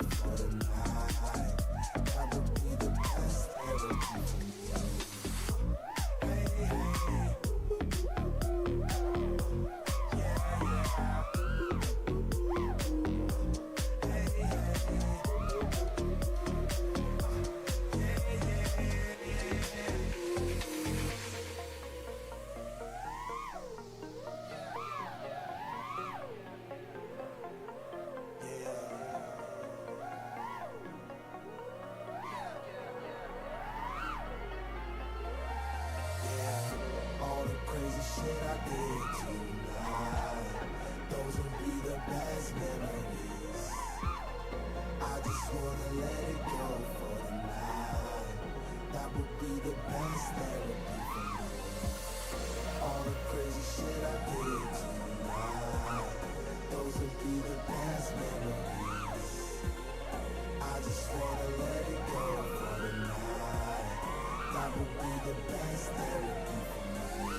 for the night. That would be the best therapy for me. Hey, hey. Yeah, yeah. Hey, hey. All the crazy shit I did tonight, those will be the best memories. I just wanna let it go for the night. That would be the best therapy for me. All the crazy shit I did tonight, those will be the best memories. I just wanna let it go for the night. That would be the best therapy for me.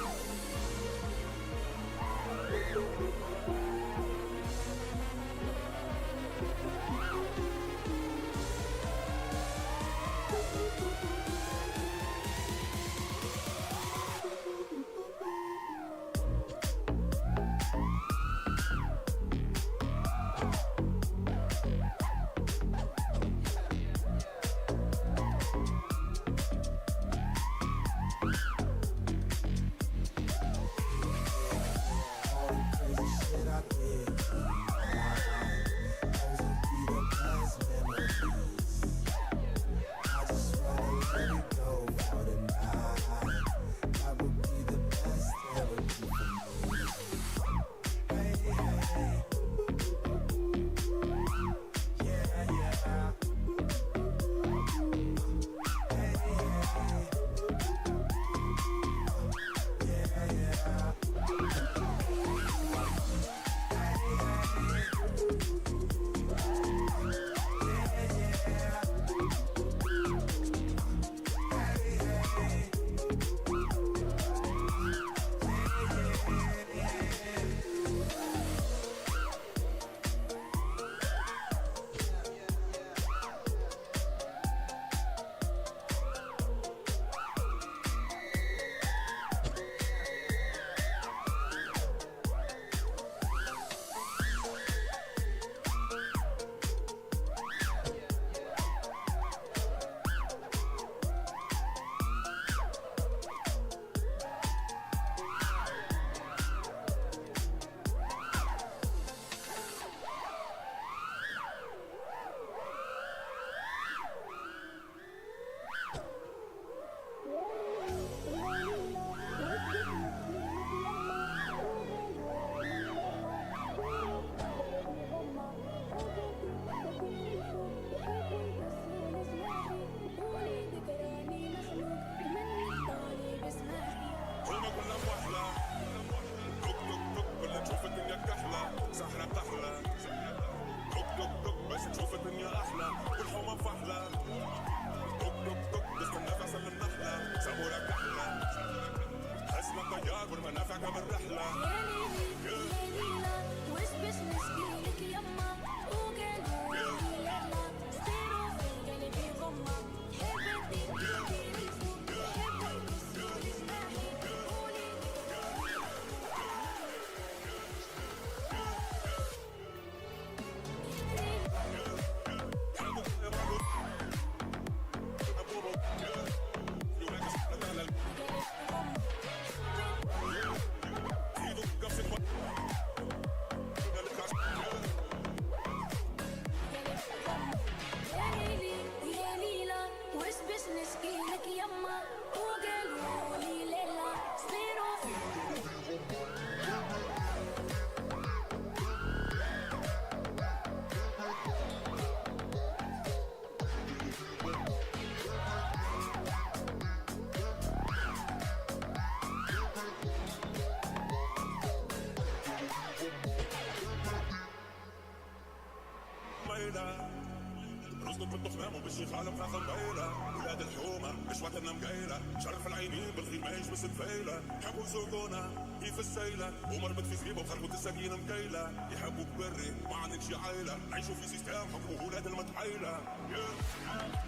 رزقك بالتخمام وبالشيخ عالم خاخة مبيلة ولاد الحومة مش وقتنا مقيلة شرف العينين بالخيل ما يشبس تفيلة يحبوا يسوقونا هي في السيلة ومربط في زريبة وخربط السكين مكيلة يحبوك بري ما عندك شي عيلة عيشوا في سيستم حكموا ولاد المتحيلة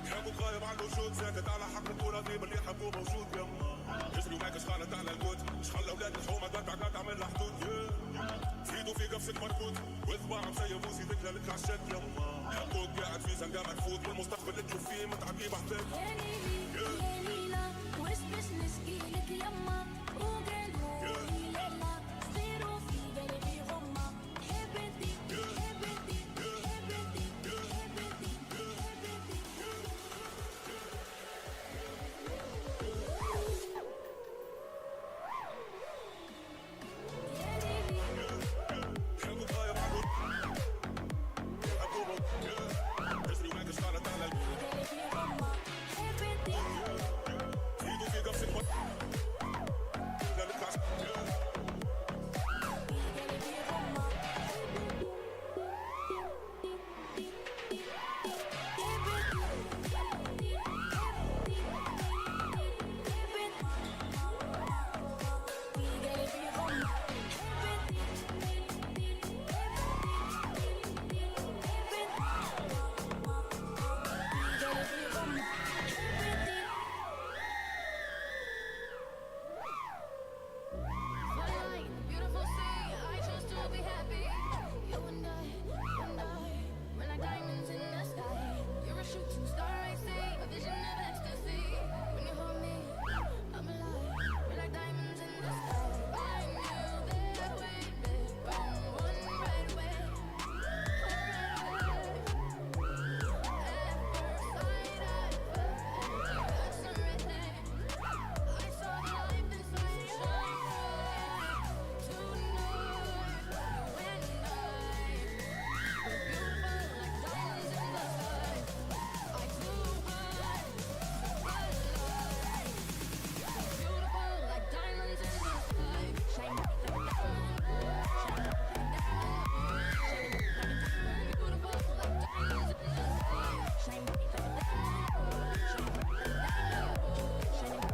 يحبوك غايب عن الوجود ساكت على حق الكورة غيب اللي يحبوه موجود يما يجري وماك شخالة على الكوت شخال اولاد الحومة قطع تعمل له حدود تفيدوا في قفصك مربوط واذبع مسيب وسيدك لك عالشد يما حبوك قاعد في زنقة مرفوض والمستقبل اللي تشوف فيه متعبي بحتك يا ليلي يا ليلى وش باش نشكيلك يما وقالوا لي ليلى صيروا في قلبي غمة حب انتي حب انتي حب انتي حب انتي حب انتي يا ليلي حبوك غايب عن حبوبك يجري وماك شخالة على قلبي غمة حب انتي تفيدوا في قفصك مربوط لك عالشد قلبي غمة Beautiful sea, I choose to be happy. You and I, we're like diamonds in the sky. You're a shooting star, I see, a vision of ecstasy. When you hold me, I'm alive. We're like diamonds in the sky. I knew that we'd be one right away. At first sight, I felt that's everything. I saw the life inside you shine bright. Tonight, you and I, we're beautiful like diamonds in the sky. I flew high, so alive. We're beautiful like diamonds in the sky. Shine bright like a diamond, shine bright like a diamond, shine bright like a diamond. Beautiful like diamonds in the sky. Shine bright like a diamond, shine bright like a diamond, shine bright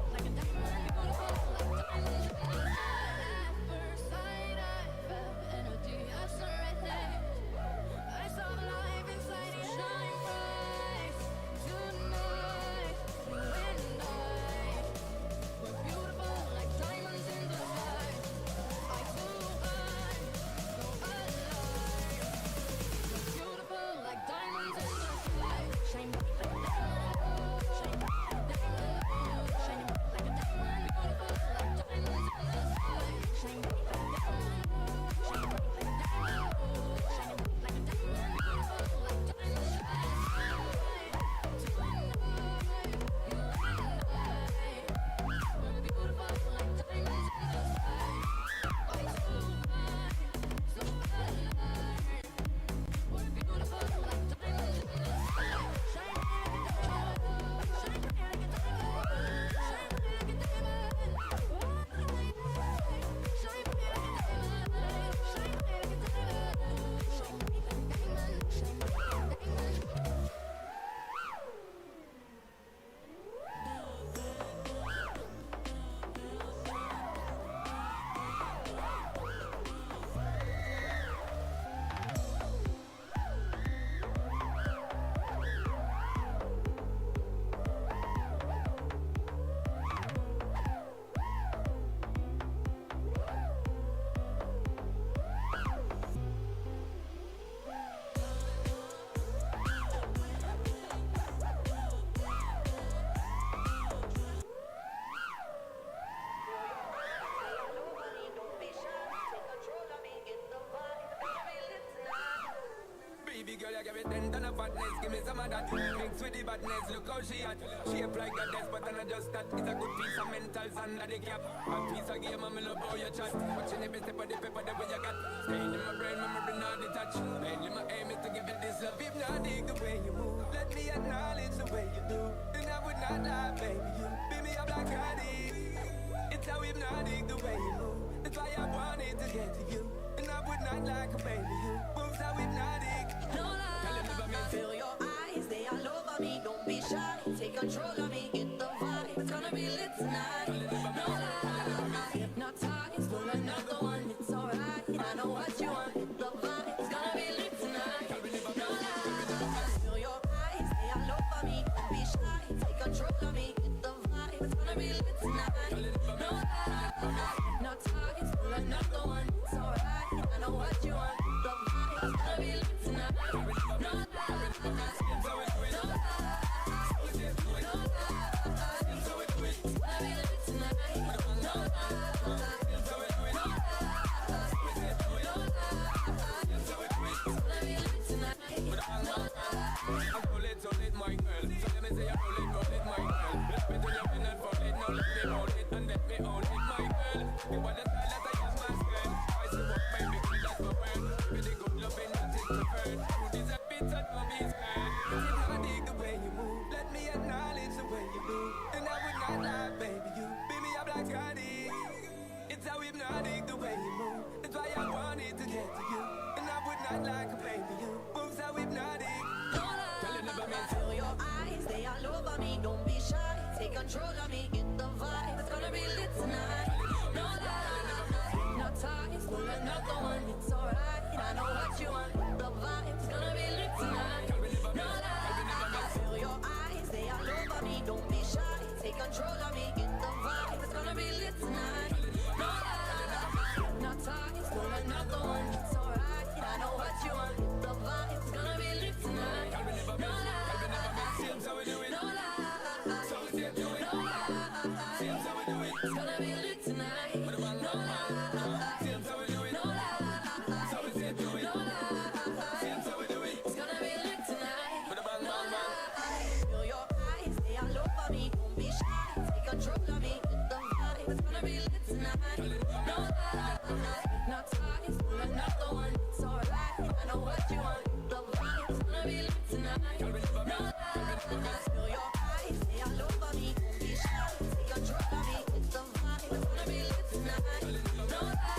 like a diamond. Beautiful like diamonds in the sky. At first sight, I felt energy of serenity. I saw the life inside you shine bright. Tonight, you and I, we're beautiful like diamonds in the sky. I flew high, so alive. We're beautiful like diamonds in the sky. Shine bright like a diamond, shine bright like a diamond, shine bright like a diamond. Beautiful like diamonds in the sky. Shine bright like a diamond, shine bright like a diamond, shine bright like a diamond. Beautiful like diamonds in the sky. Tonight, you and I, we're beautiful like diamonds in the sky. I flew high, so alive. We're beautiful like diamonds in the sky. Shine bright like a diamond, shine bright like a diamond, shine bright like a diamond. Shine bright like a diamond, shine bright like a diamond, shine bright like a diamond, shine bright like a diamond. Baby girl, you give me 10 ton of fatness. Give me some of that. Mix with the badness. Look how she at. Shape like a desk, but not just that. It's a good piece of mentals under the cap. A piece of game, I'm in love how you chat. Watching every step of the paper, the way you got. Staying in my brain, memory not detached. Mainly my aim is to give it this love. If not, dig the way you move. Let me acknowledge the way you do. And I would not lie, baby. You beat me up like I did. It's how hypnotic the way you move. That's why I wanted to get to you. And I would not like a baby. You moves how hypnotic. No lie, I feel your eyes, they are gonna be lit tonight. No lie, no targets, pull another one. It's alright, I know what you want. The vibe's gonna be lit tonight. No lie, no lie, it's gonna be lit tonight. It's how hypnotic the way you move. That's why I wanted to get to you. And I would not like a baby you. Moves how hypnotic. Feel your eyes, they all over me. Don't be shy, take control of me. Get the vibe, it's gonna be lit tonight. No lie, no ties, pull another one. It's alright, I know what you want. The vibe's gonna be lit tonight. No lie, feel your eyes, they all over me. Don't be shy, take control of me. Get the vibe, it's gonna be lit tonight. No lie, no ties, pull another one. It's alright, I know what you want. The vibe's gonna be lit tonight. No lie. So we do it. No lie. So we do it. No lie. So we do it. It's gonna be lit tonight. No lie. So we do it. No lie. So we do it. No lie. So we do it. It's gonna be lit tonight. No lie. Feel your eyes, they all over me. Don't be shy, take control of me. Get the vibe. It's gonna be lit tonight. No lie. No ties, pull another one. It's alright. I know what you want. The vibe's gonna be lit tonight. No lie. Feel your eyes, they all over me. Don't be shy, take control of me. It's the vibe, it's gonna be lit tonight. No lie,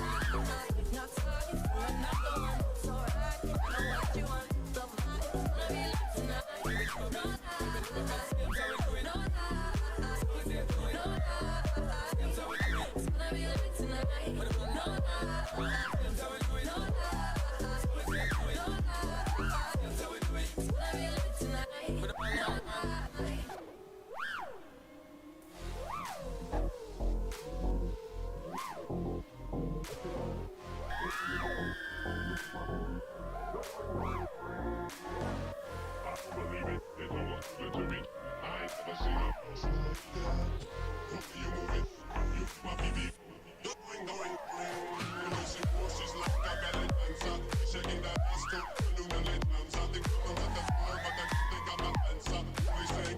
no ties, pull another one. It's alright, I know what you want. The vibe, it's gonna be lit tonight. No lie, no lie, so we do it. No lie, so we do it. No lie, so we do it. It's gonna be lit tonight. No lie, so we do it. No lie, so we do it. No lie, so we do it. It's gonna be lit tonight. No lie. Believe it, it's almost good to me. I ain't never seen a house like that. The way you move it, you my baby. You're going. Releasing forces like a belly dancer. Shaking that ass to the lunar dancer. Think I'm at the floor, but I don't think I'm an answer. They say,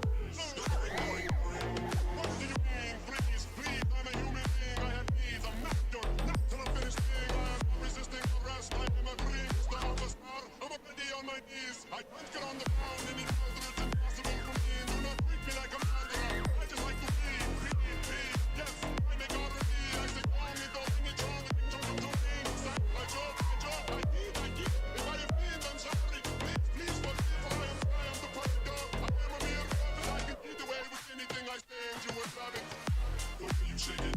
you're going. What do you mean? Please, I'm a human being. I have needs. I'm not your natural finished thing. I am not resisting arrest. I am a dream. Star of a star. I'm already on my knees. I can't get on the ground any further. It's impossible for me. Do not treat me like a murderer. I just like to be. Yes, I make R&B. I say calm it up in the tongue. I joke. I keep. If I offend, I'm sorry. Please forgive. I am the perfect dog. I am a mere prophet. I can get away with anything I stand. You would love it. The way you shake it,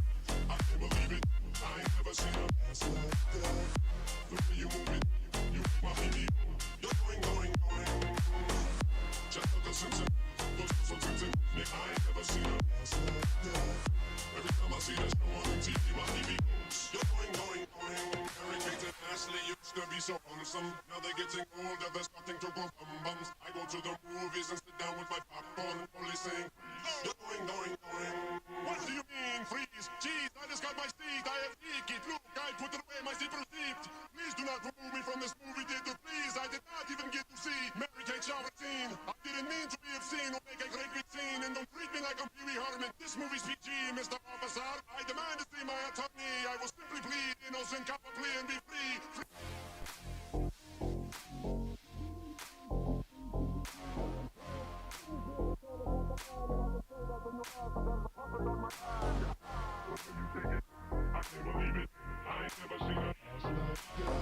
I can't believe it. I ain't never seen a ass like that. The way you move it, you my baby. You're going. Just like a Simpson, those so tempting. I ain't never seen a ass like that. Every time I see that show on TV, my baby goes. You're going. Eric Kate and Ashley used to be so handsome. Now they're getting older, they're starting to grow bums. I go to the movies and sit down with my popcorn, only saying, you're going. What do you mean, freeze? Jeez, I just got my seat. I have ticket. Look, I put away my zip receipt. Please do not remove me from this movie theater, please. I did not even get to see Mary Kate shower scene. I didn't mean to be obscene or make a great big scene. And don't treat me like I'm Pee Wee Herman. This movie's PG, Mr. Officer. I demand to see my attorney. I will simply plead innocent, copper plea and be free. I can't believe it. I ain't never seen a ass like that.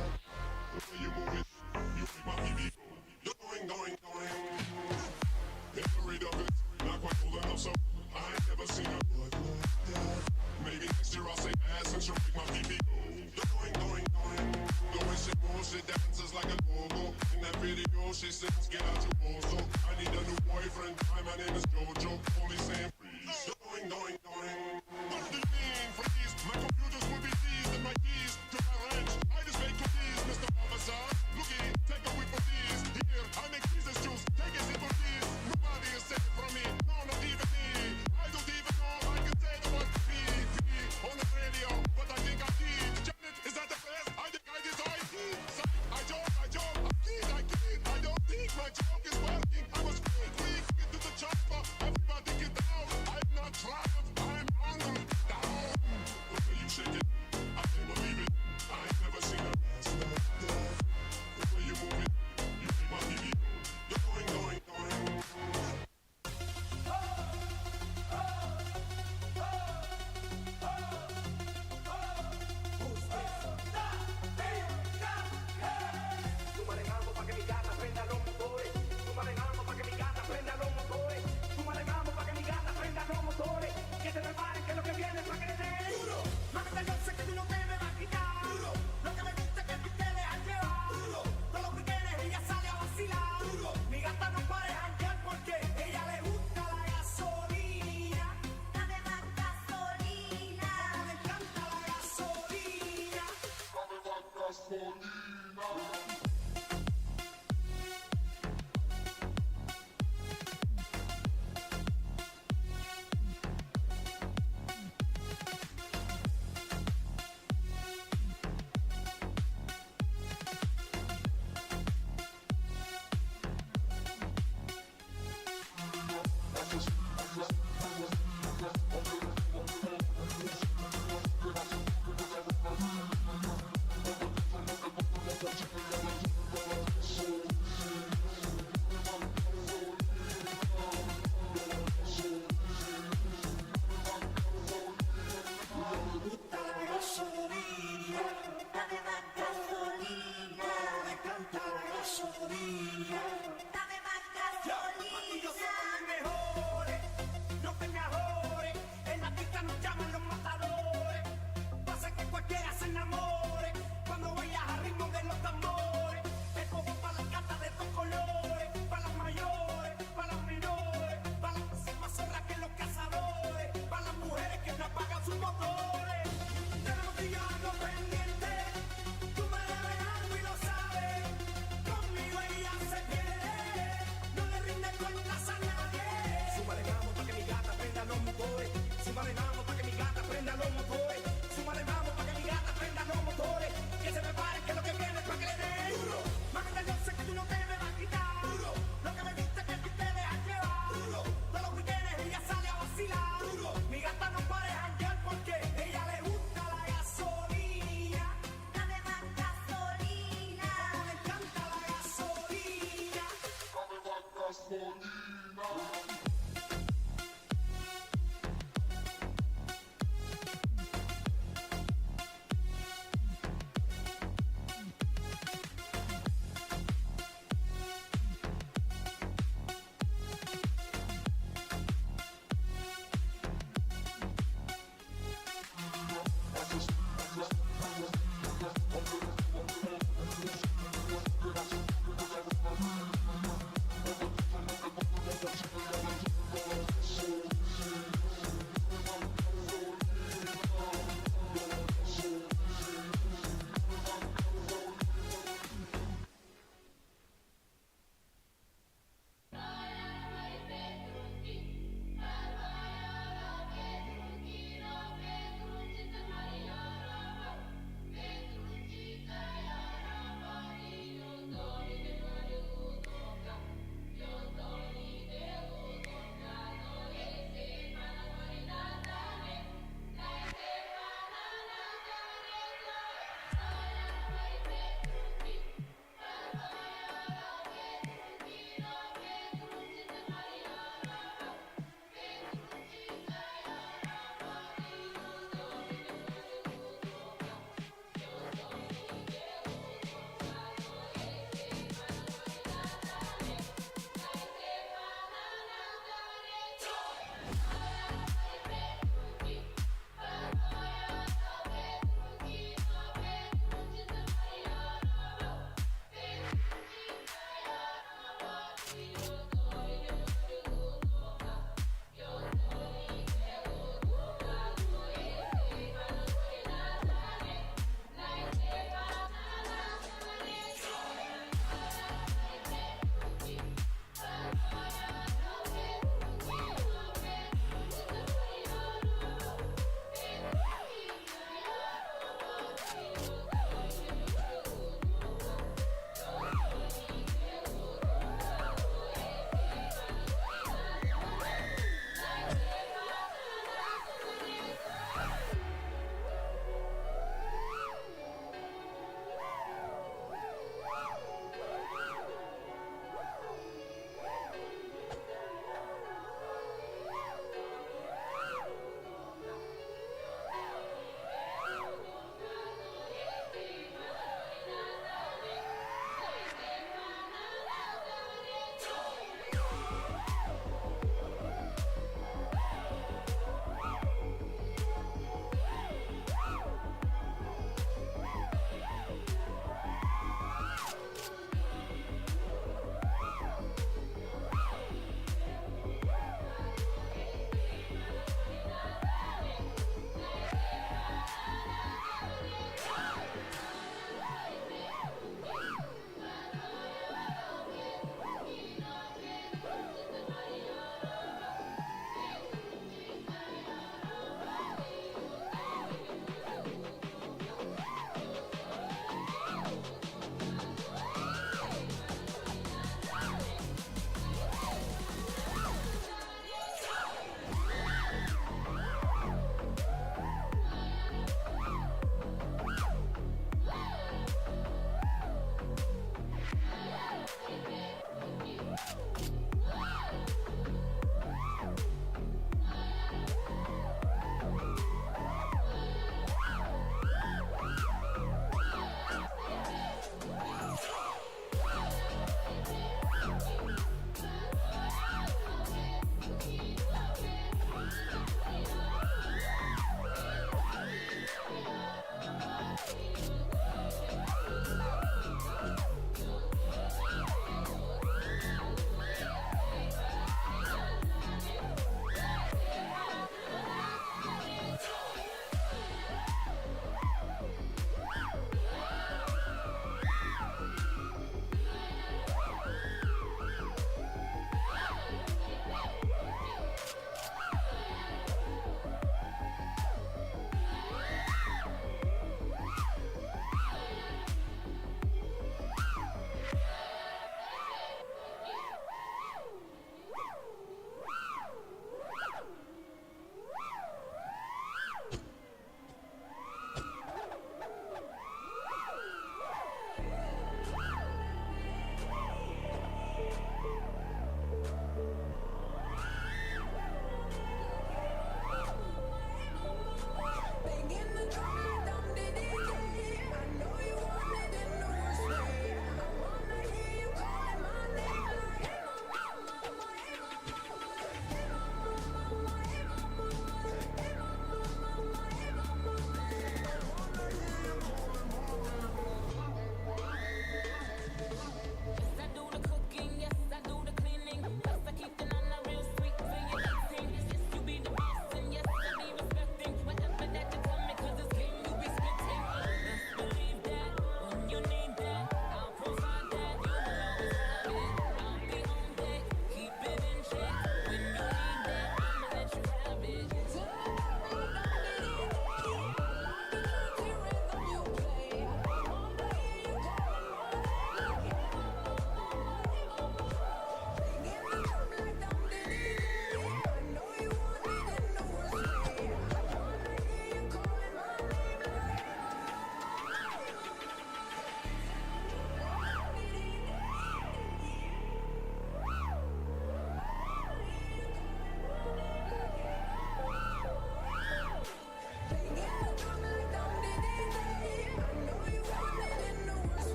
The way you move it, you make my baby go. You're going. Every of it, not quite old enough, so I ain't never seen a butt like that. Maybe next year I'll say ass and she'll make my baby go. You're going. The way she moves, she dances like a go-go. In that video, she sings, get out your balls. So I need a new boyfriend. Hi, my name is Jojo. Only saying freeze. You're going.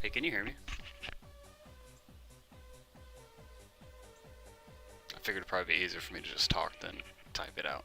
Hey, can you hear me? I figured it'd probably be easier for me to just talk than type it out.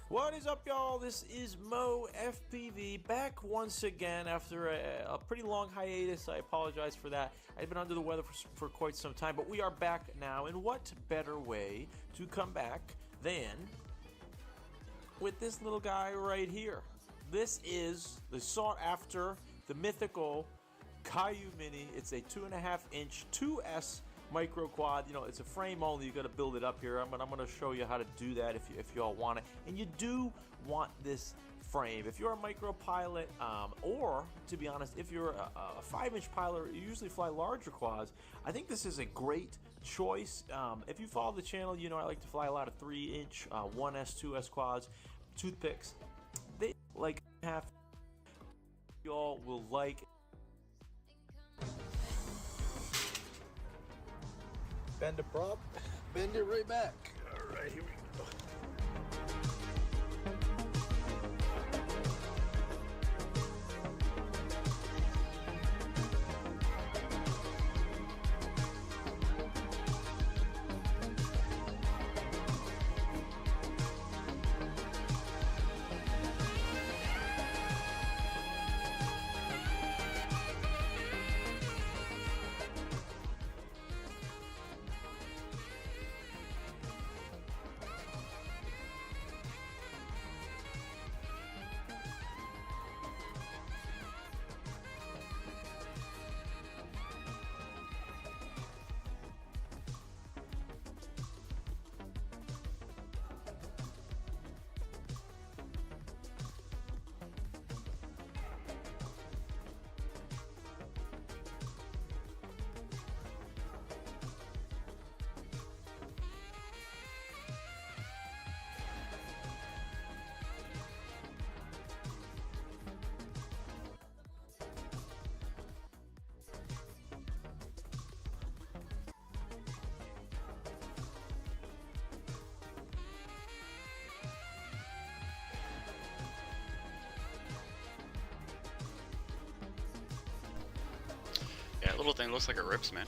What is up, y'all? This is FPV back once again after a pretty long hiatus. I apologize for that. I've been under the weather for quite some time, but we are back now. And what better way to come back than with this little guy right here? This is the sought after, the mythical Caillou Mini. It's a 2.5-inch 2S micro quad. You know, it's a frame only. You got to build it up here. I'm gonna show you how to do that if you all want it. And you do want this frame if you're a micro pilot, or to be honest, if you're a 5-inch pilot, you usually fly larger quads. I think this is a great choice. If you follow the channel, you know I like to fly a lot of 3-inch 1S, 2S quads, toothpicks. They like half. Y'all will like. Bend the prop, bend it right back. All right, here we go. Yeah, little thing looks like it rips, man.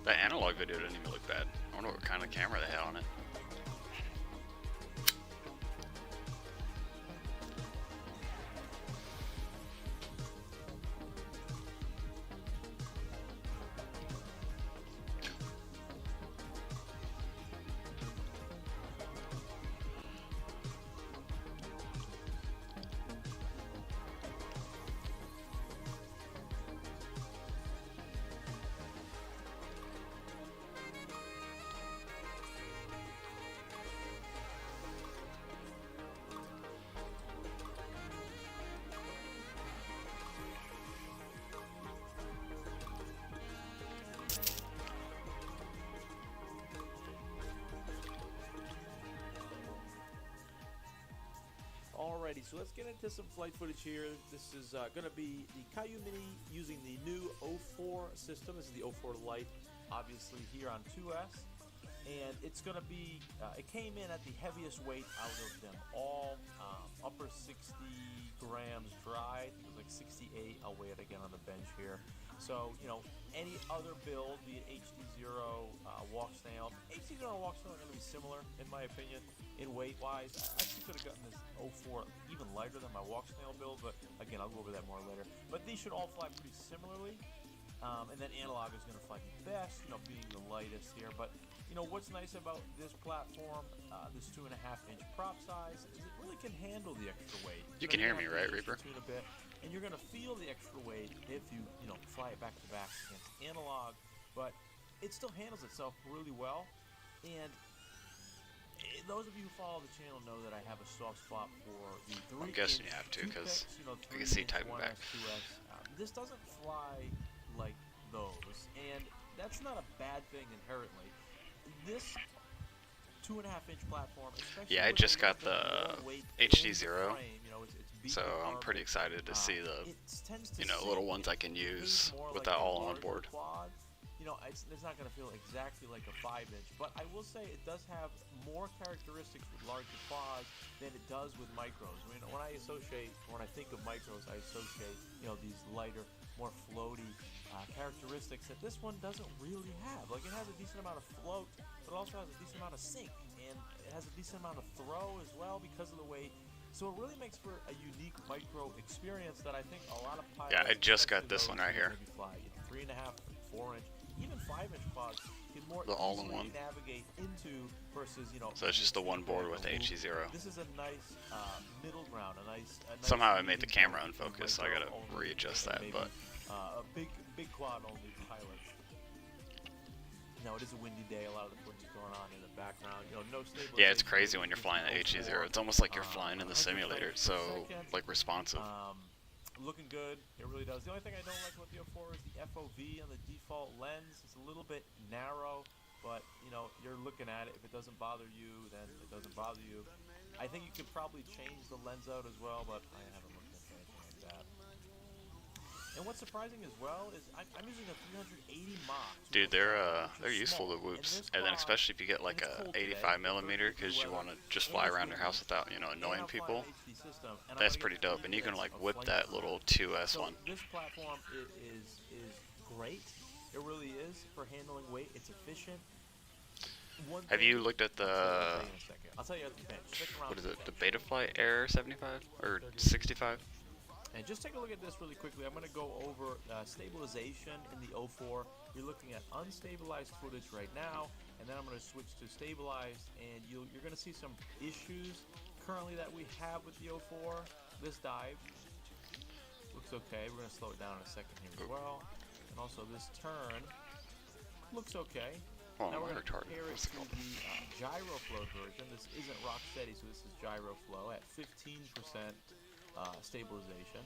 That analog video didn't even look bad. I wonder what kind of camera they had on it. Alrighty, so let's get into some flight footage here. This is going to be the Caillou Mini using the new 04 system. This is the 04 Lite, obviously here on 2S. And it's going to be, it came in at the heaviest weight out of them all, upper 60 grams dry. I think it was like 68. I'll weigh it again on the bench here. So, you know, any other build, be it HD0, walk snail. HD0 and walk snail are going to be similar, in my opinion, in weight-wise. I actually could have gotten this 04 even lighter than my walk snail build, but again, I'll go over that more later. But these should all fly pretty similarly. And then analog is going to fly the best, you know, being the lightest here. But, you know, what's nice about this platform, this 2.5-inch prop size, is it really can handle the extra weight. You can hear me, right, Reaper? Tune a bit, and you're going to feel the extra weight if you know, fly it back to back against analog. But it still handles itself really well. And those of you who follow the channel know that I have a soft spot for the 3-inch. I'm guessing you have to, because you know, I can see 3-inch typing back. 2S. This doesn't fly like those, and that's not a bad thing inherently. This 2.5-inch platform, especially Yeah, I just got the HD0, so I'm pretty excited to see the, you know, little ones I can use with that all on board. you know, it's not going to feel exactly like a 5-inch, but I will say it does have more characteristics with larger quads than it does with micros. I mean, when I think of micros, I associate, you know, these lighter, more floaty characteristics that this one doesn't really have. Like, it has a decent amount of float, but it also has a decent amount of sink, and it has a decent amount of throw as well because of the weight. So it really makes for a unique micro experience that I think a lot of pilots. Yeah, I just got this one right here. Maybe fly 3.5, 4-inch, even 5-inch quads can more The all-in-one. easily navigate into versus, you know. So it's just the one board with HE0. This is a nice middle ground, a nice Somehow I made the camera unfocused, so I gotta readjust that. But a big quad only pilot. Now it is a windy day. A lot of the footage is going on in the background. You know, no stabilization. yeah, it's crazy when you're flying the HE0. It's almost like you're flying in the simulator. It's so like responsive. Looking good. It really does. The only thing I don't like about the 04 is the FOV on the default lens. It's a little bit narrow, but you know, you're looking at it. If it doesn't bother you, then it doesn't bother you. I think you could probably change the lens out as well, but I haven't looked into anything like that. And what's surprising as well is I'm using a 380 Mach. Dude, they're useful, the whoops, and then especially if you get like a 85mm, because you want to just fly around your house without, you know, annoying people. That's pretty dope, and you can like whip that little 2S one. This platform is great. It really is for handling weight. It's efficient. Have you looked at the, I'll tell you at the bench. what is it, the Betaflight Air 75 or 65? And just take a look at this really quickly. I'm going to go over stabilization in the 04. You're looking at unstabilized footage right now, and then I'm going to switch to stabilized, and you're going to see some issues currently that we have with the 04. This dive looks okay. We're going to slow it down in a second here as well. And also this turn looks okay. Oh, now we're going to retarded. compare it What's it to called? the GyroFlow version. This isn't rock steady, so this is GyroFlow at 15% stabilization.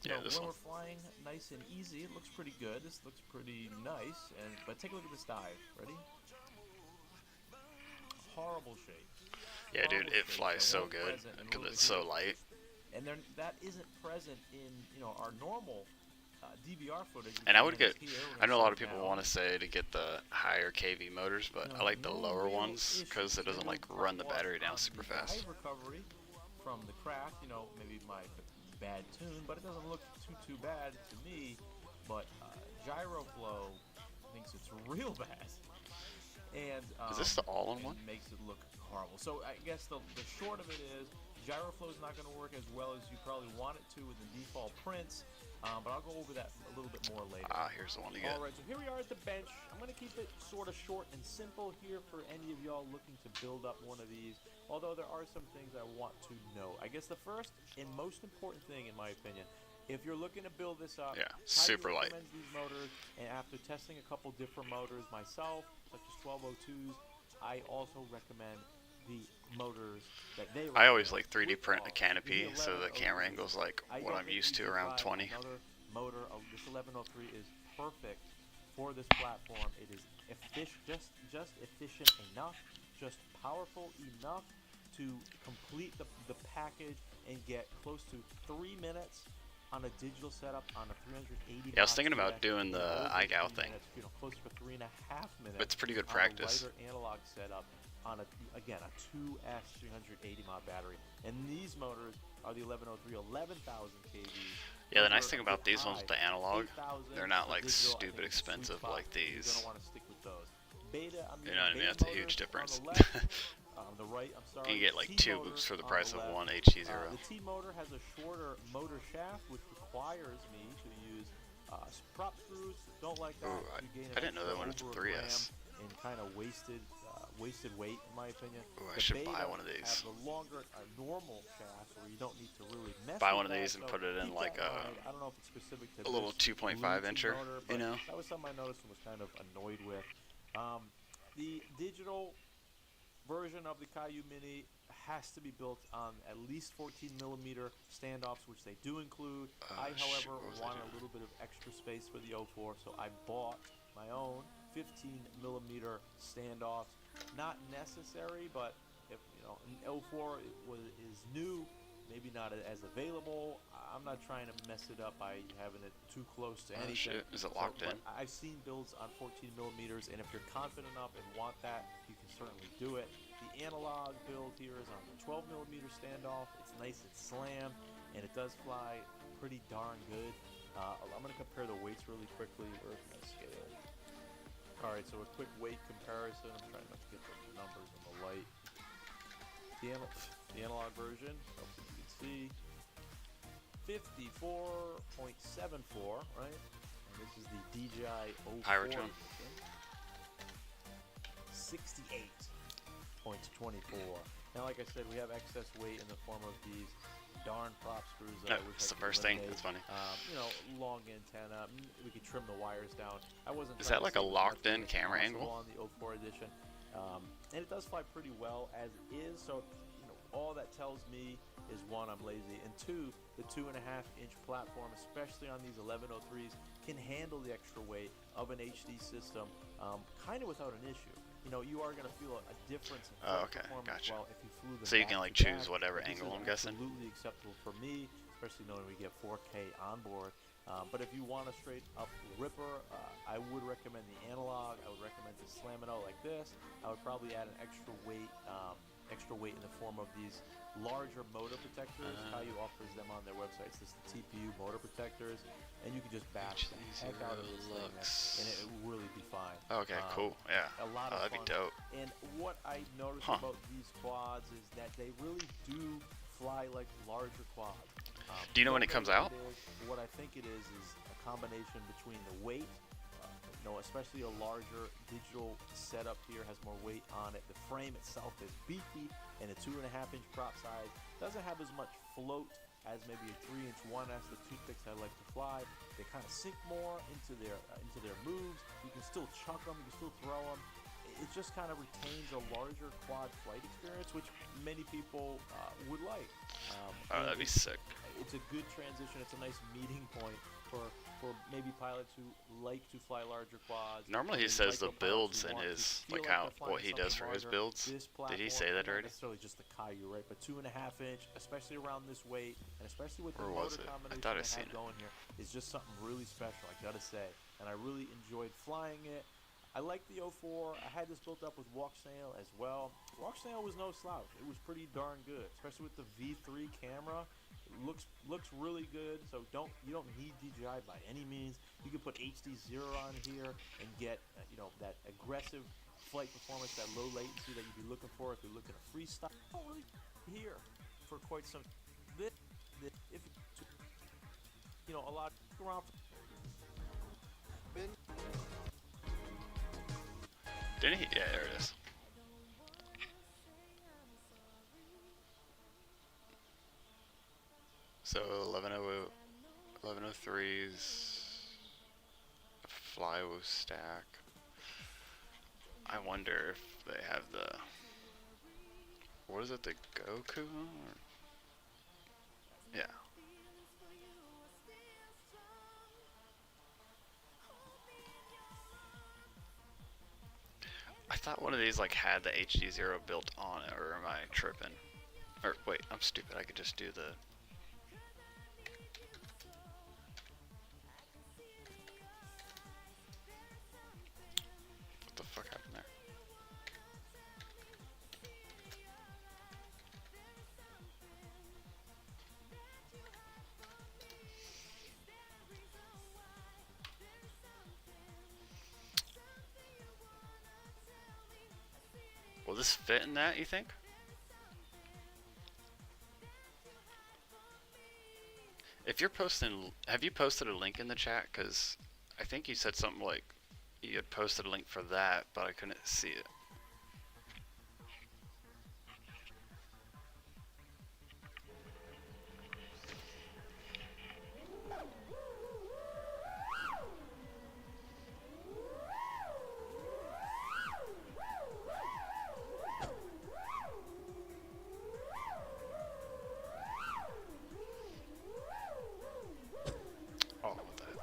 Yeah, this when one. we're flying nice and easy, it looks pretty good. This looks pretty nice, but take a look at this dive. Ready? Horrible shape. Yeah, dude, it Horrible flies shape. so That good wasn't present in because really it's so good. light. And that isn't present in our normal DVR footage. And I would get, Here, we're I know a gonna lot of slow it people down. want to say to get the higher KV motors, but I like the No lower real ones because it issues. doesn't No like run the drop-off battery down on super the fast. dive recovery from the craft, maybe my bad tune, but it doesn't look too bad to me. But GyroFlow thinks it's real bad. And Is this the all-in-one? it makes it look horrible. So I guess the short of it is GyroFlow is not going to work as well as you probably want it to with the default prints. But I'll go over that a little bit more later. Here's the one to get. Alright, so here we are at the bench. I'm going to keep it sort of short and simple here for any of y'all looking to build up one of these. Although there are some things I want to know. I guess the first and most important thing, in my opinion, if you're looking to build this up, Yeah, highly super light. recommend these motors. And after testing a couple different motors myself, such as 1202s, I also recommend the motors that they I always recommend. like 3D print a With canopy the so the 1103. camera angle's like I what don't I'm think used you to should around buy 20. Another motor of this 1103 is perfect for this platform. It is just efficient enough, just powerful enough to complete the package and get close to 3 minutes on a digital setup on a 380. Yeah, I was thinking about doing the iGal thing. Close for 3.5 minutes. It's pretty good on practice. A lighter analog setup on a 2S 380 mAh battery, and these motors are the 1103 11,000 kV. Yeah, the nice thing about these ones with the analog, they're not like stupid expensive like You're these. gonna want to stick with those. Beta, I'm You know what I mean? using That's a beta huge motors difference. on the left. On the right, I'm sorry. You get like T 2 motor loops for the on price of left. one HE0. The T motor has a shorter motor shaft, which requires me to use prop screws. Don't like that. Ooh, You gain I didn't know an they went extra into over a 3S. gram in kind of wasted weight, in my opinion. Ooh, I The should Beta buy one of these. have the longer normal shaft, where you don't need to really mess Buy with one of that, these and so put it in keep like that in mind. I don't know if it's specific to a little this 2.5 Bluetooth incher, motor, you but know? that was something I noticed and was kind of annoyed with. The digital version of the Caillou Mini has to be built on at least 14mm standoffs, which they do include. I, shoot, however, what was I wanted doing? a little bit of extra space for the 04, so I bought my own 15mm standoffs. Not necessary, but if an 04 is new, maybe not as available. I'm not trying to mess it up by having it too close to Oh anything. shit, is it locked in? I've seen builds on 14 millimeters, and if you're confident enough and want that, you can certainly do it. The analog build here is on the 12 millimeter standoff. It's nice and slammed, and it does fly pretty darn good. I'm going to compare the weights really quickly. Where's my scale? All right, so a quick weight comparison. I'm trying not to get the numbers in the light. The analog version, hopefully you can see, 54.74, right? And this is the DJI 04 Pyroton. edition. 68.24. Now, like I said, we have excess weight in the form of these darn prop screws. No, Which it's I the could first thing. eliminate. It's funny. You know, long antenna. We could trim the wires down. I wasn't. Is trying that to like a save as much locked-in as camera possible angle? on the 04 edition, and it does fly pretty well as is. So, you know, all that tells me is one, I'm lazy, and two, the 2.5-inch platform, especially on these 1103s, can handle the extra weight of an HD system, kind of without an issue. You know, you are going to feel a difference in flight performance. Gotcha. Well, if you flew them So you can like back-to-back. choose whatever This angle, is I'm guessing. absolutely acceptable for me, especially knowing we get 4K on board. But if you want a straight up ripper, I would recommend the analog. I would recommend to slam it out like this. I would probably add an extra weight in the form of these larger motor protectors. Caillou offers them on their websites. This is the TPU motor protectors, and you can just bash the heck out of this thing, and it will really be fine. Okay, cool. Yeah. A lot of that'd fun. be dope. And what I noticed about these quads is that they really do fly like larger quads. Do you know when it comes out? What I think it is a combination between the weight, you know, especially a larger digital setup here has more weight on it. The frame itself is beefy, and a 2.5-inch prop size doesn't have as much float as maybe a 3-inch 1S, the toothpicks I like to fly. They kind of sink more into their moves. You can still chuck them, you can still throw them. It just kind of retains a larger quad flight experience, which many people would like. Oh, that'd be sick. It's a good transition. It's a nice meeting point for maybe pilots who like to fly larger quads. Normally he and says the micro pilots builds who in want to his feel like like how they're flying what he does something for his larger. builds. This Did he platform, say that not already? necessarily just the Caillou, right? But 2.5-inch, especially around this weight, and especially with the Or was motor it? I combination thought I they seen have it. going here, is just something really special. I gotta say, and I really enjoyed flying it. I like the 04. I had this built up with Walk Snail as well. Walk Snail was no slouch. It was pretty darn good, especially with the V3 camera. It looks really good. So you don't need DJI by any means. You can put HD0 on here and get you know, that aggressive flight performance, that low latency that you'd be looking for if you're looking at freestyle. I don't really here for quite some. This if you know, a lot around. Didn't he? Yeah, there it is. So 1103's Flywoo stack. I wonder if they have the, what is it, the Goku? Or, yeah. I thought one of these like had the HD0 built on it, or am I tripping? Or wait, I'm stupid. I could just do the. What the fuck happened there? Will this fit in that, you think? If you're posting, have you posted a link in the chat? Because I think you said something like you had posted a link for that, but I couldn't see it. Oh, what the hell?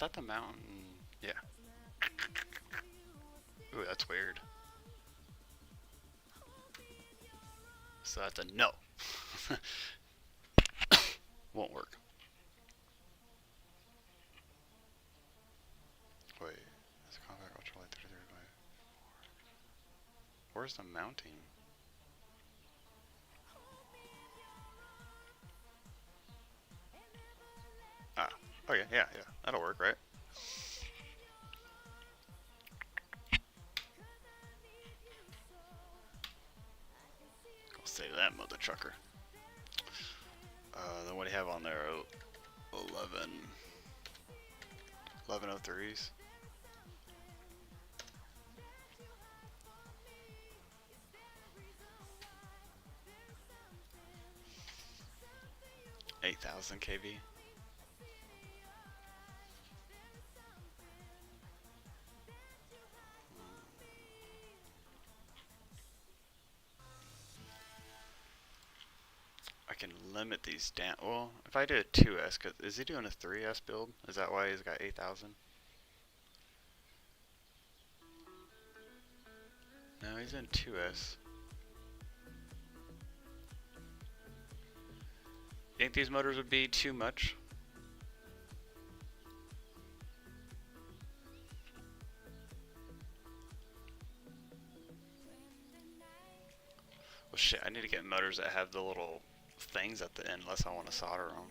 that the mountain? Yeah. Ooh, that's weird. So that's a no. Won't work. Wait. That's compact ultralight 33. Where's the mounting? Ah. Okay, yeah. That'll work, right? I'll say that, mother trucker. Then what do you have on there? 1103s. $8,000 kV. I can limit these down. Well, if I do a 2S, cause is he doing a 3S build? Is that why he's got 8,000? No, he's in 2S. You think these motors would be too much? Well, shit, I need to get motors that have the little things at the end, unless I want to solder them.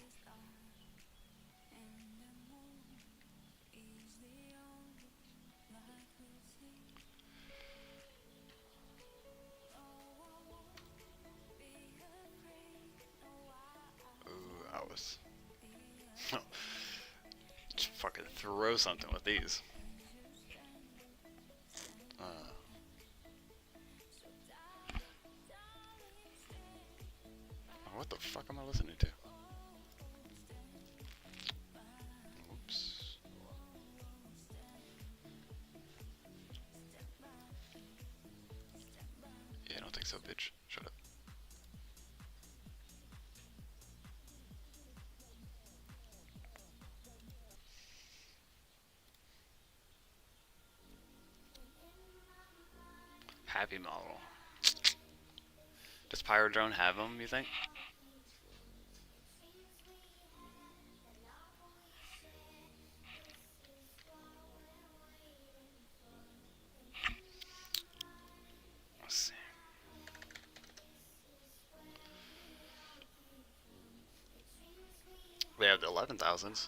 Ooh, I was... Just fucking throw something with these. What the fuck am I listening to? Oops. Yeah, I don't think so, bitch. Shut up. Happy model. Does Pyrodrone have them, you think? Let's see. They have the 11,000s.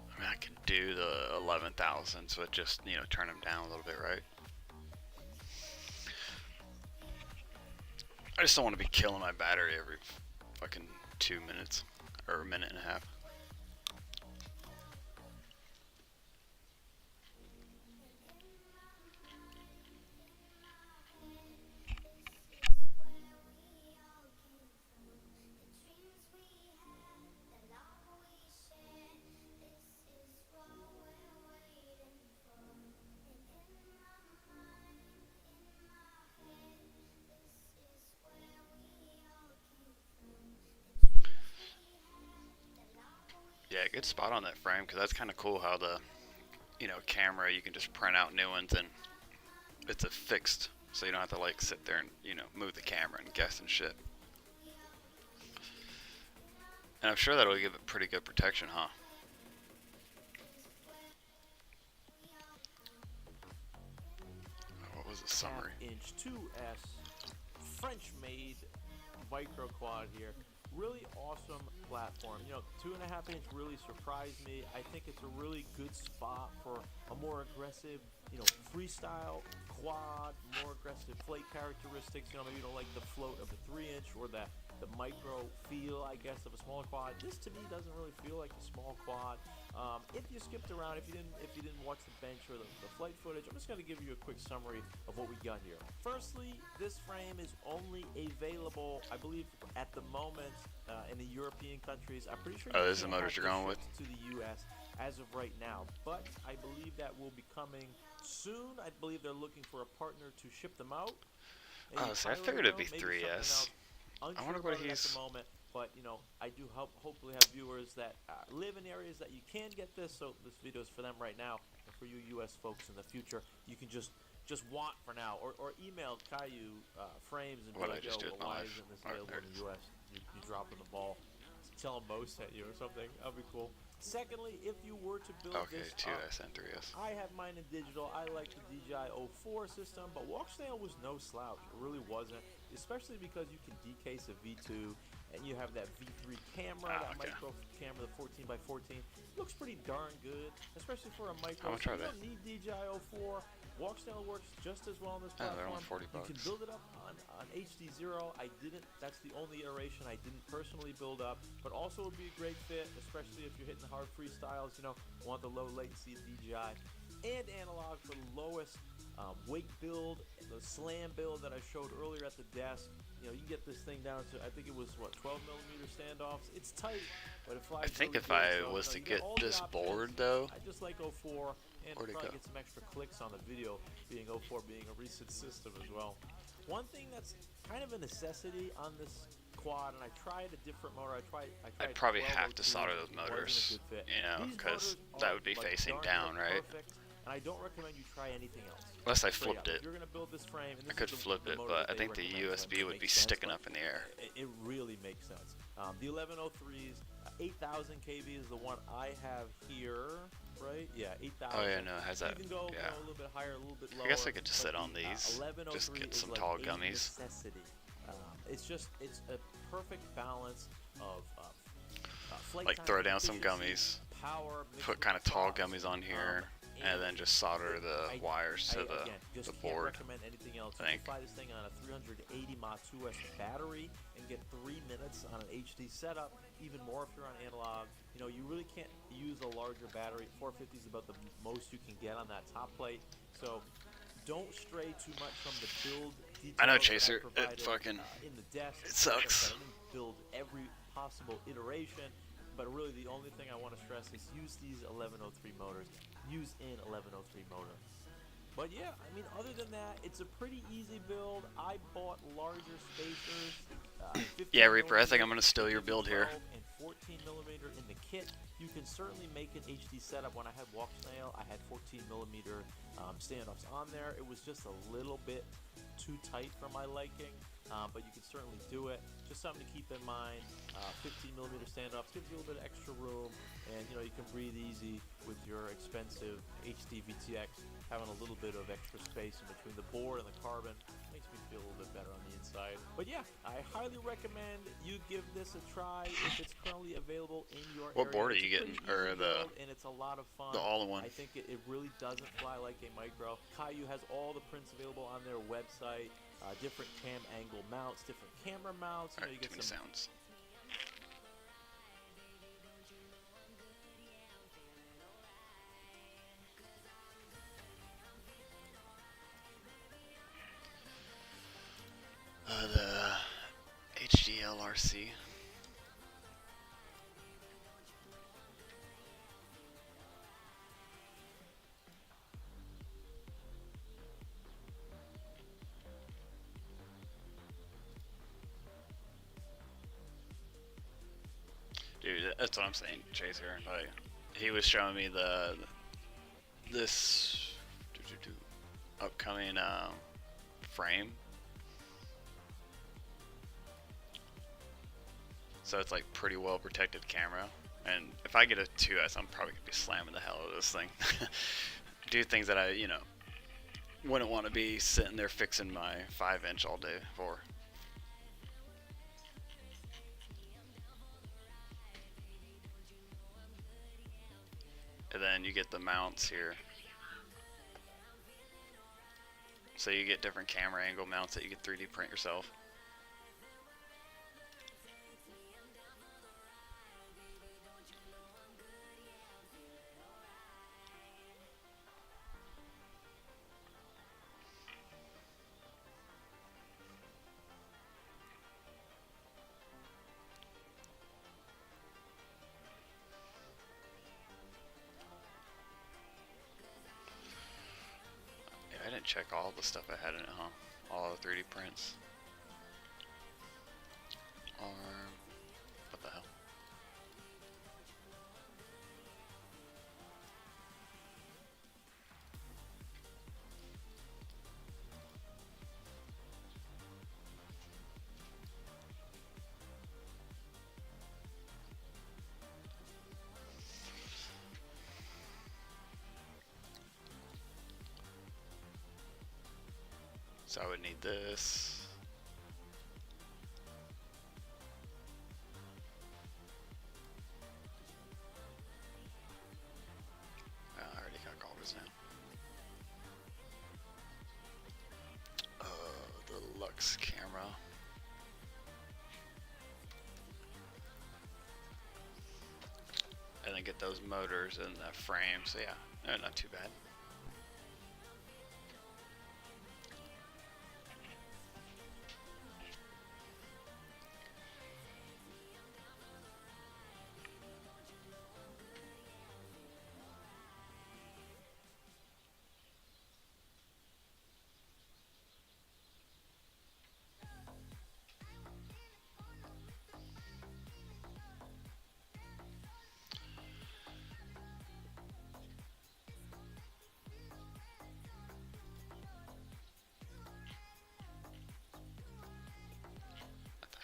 I mean, I can do the 11,000s, but just, you know, turn them down a little bit, right? I just don't want to be killing my battery every fucking 2 minutes, or a minute and a half. Yeah, good spot on that frame, because that's kind of cool how the, you know, camera, you can just print out new ones and it's a fixed, so you don't have to like sit there and, you know, move the camera and guess and shit. And I'm sure that'll give it pretty good protection, huh? What was the summary? 1/2-inch 2S French-made micro quad here. Really awesome platform. You know, 2.5-inch really surprised me. I think it's a really good spot for a more aggressive, you know, freestyle quad, more aggressive flight characteristics. You know, maybe you don't like the float of a 3-inch or the micro feel, I guess, of a smaller quad. This to me doesn't really feel like a small quad. If you skipped around, if you didn't watch the bench or the flight footage, I'm just going to give you a quick summary of what we got here. Firstly, this frame is only available, I believe, at the moment in the European countries. I'm pretty sure. Oh, this is the motors you're going with? To the U.S. as of right now, but I believe that will be coming soon. I believe they're looking for a partner to ship them out. Oh, so I figured it'd be 3S. I wonder what he's at the moment, but you know, I do hopefully have viewers that live in areas that you can get this. So this video is for them right now, and for you U.S. folks in the future, you can just want for now, or email Caillou Frames and be like, yo, why isn't this available in the U.S.? You dropping the ball. Tell them Mo sent you or something. That'd be cool. Secondly, if you were to build this 2S and 3S. I have mine in digital. I like the DJI 04 system, but Walksnail was no slouch. It really wasn't, especially because you can decase a V2 and you have that V3 camera, micro camera, the 14x14. Looks pretty darn good, especially for a micro. I'm gonna try you that. don't need DJI 04. Walksnail works just as well on this platform. They're only 40 bucks. You can build it up on HD0. I didn't. That's the only iteration I didn't personally build up, but also would be a great fit, especially if you're hitting the hard freestyles. You know, want the low latency DJI and analog for the lowest weight build, the slam build that I showed earlier at the desk. You know, you get this thing down to, I think it was what, 12mm standoffs. It's tight, but it flies. I think really if good. I was to get this board though, I just like 04. And where'd it probably go? get some extra clicks on the video, being 04 being a recent system as well. One thing that's kind of a necessity on this quad, and I tried a different motor. I'd probably have to 1202, solder those wasn't a motors, good fit. you know, These because motors that are, would be like, facing darn down, near right? perfect, and I don't recommend you try anything else. Unless I Straight flipped up. it. If you're gonna build this frame, and I this could is flip the it, motor but that I they think the recommend, so USB it would be makes sense, sticking but up in the air. It really makes sense. The 1103s, 8,000 kV is the one I have here. Right? Yeah, 8,000. Oh yeah, no, it has that. You can go, Yeah. a little bit higher, a little bit lower. I guess I could just but sit on the, these, 1103 just get is some like tall a gummies. necessity. It's a perfect balance of flight Like time, throw down some efficiency, gummies, power, put kind of tall gummies on here, and then just solder the wires to again, the just board. Can't recommend anything else. I You can think. fly this thing on a 380 mAh 2S battery and get 3 minutes on an HD setup. Even more if you're on analog. You know, you really can't use a larger battery. 450 is about the most you can get on that top plate. So don't stray too much from the build details. I know, that Chaser. provided, It fucking. in the desk. It sucks. I didn't build every possible iteration, but really the only thing I want to stress is use these 1103 motors. Use in 1103 motor. But yeah, I mean, other than that, it's a pretty easy build. I bought larger spacers. Yeah, Reaper, I think I'm gonna steal your build here. And 14mm in the kit. You can certainly make an HD setup. When I had Walksnail, I had 14mm standoffs on there. It was just a little bit too tight for my liking, but you can certainly do it. Just something to keep in mind. 15mm standoffs gives you a little bit of extra room, and you know, you can breathe easy with your expensive HD VTX. Having a little bit of extra space in between the board and the carbon makes me feel a little bit better on the inside. But yeah, I highly recommend you give this a try if it's currently available in your area. What board are It's you a getting? pretty Or easy the build, and it's a lot of fun. all-in-one? I think it really doesn't fly like a micro. Caillou has all the prints available on their website. Different cam angle mounts, different camera mounts. You know, you Alright, too get many some sounds. The HDLRC. Dude, that's what I'm saying, Chaser. Like, he was showing me this upcoming frame. So it's like pretty well protected camera. And if I get a 2S, I'm probably gonna be slamming the hell out of this thing. Do things that I, you know, wouldn't want to be sitting there fixing my 5-inch all day for. And then you get the mounts here. So you get different camera angle mounts that you can 3D print yourself. Yeah, I didn't check all the stuff I had in it, huh? All the 3D prints. Arm. What the hell? So I would need this. Oh, I already got goggles now. The Lux camera. And then get those motors and the frame. So yeah, not too bad.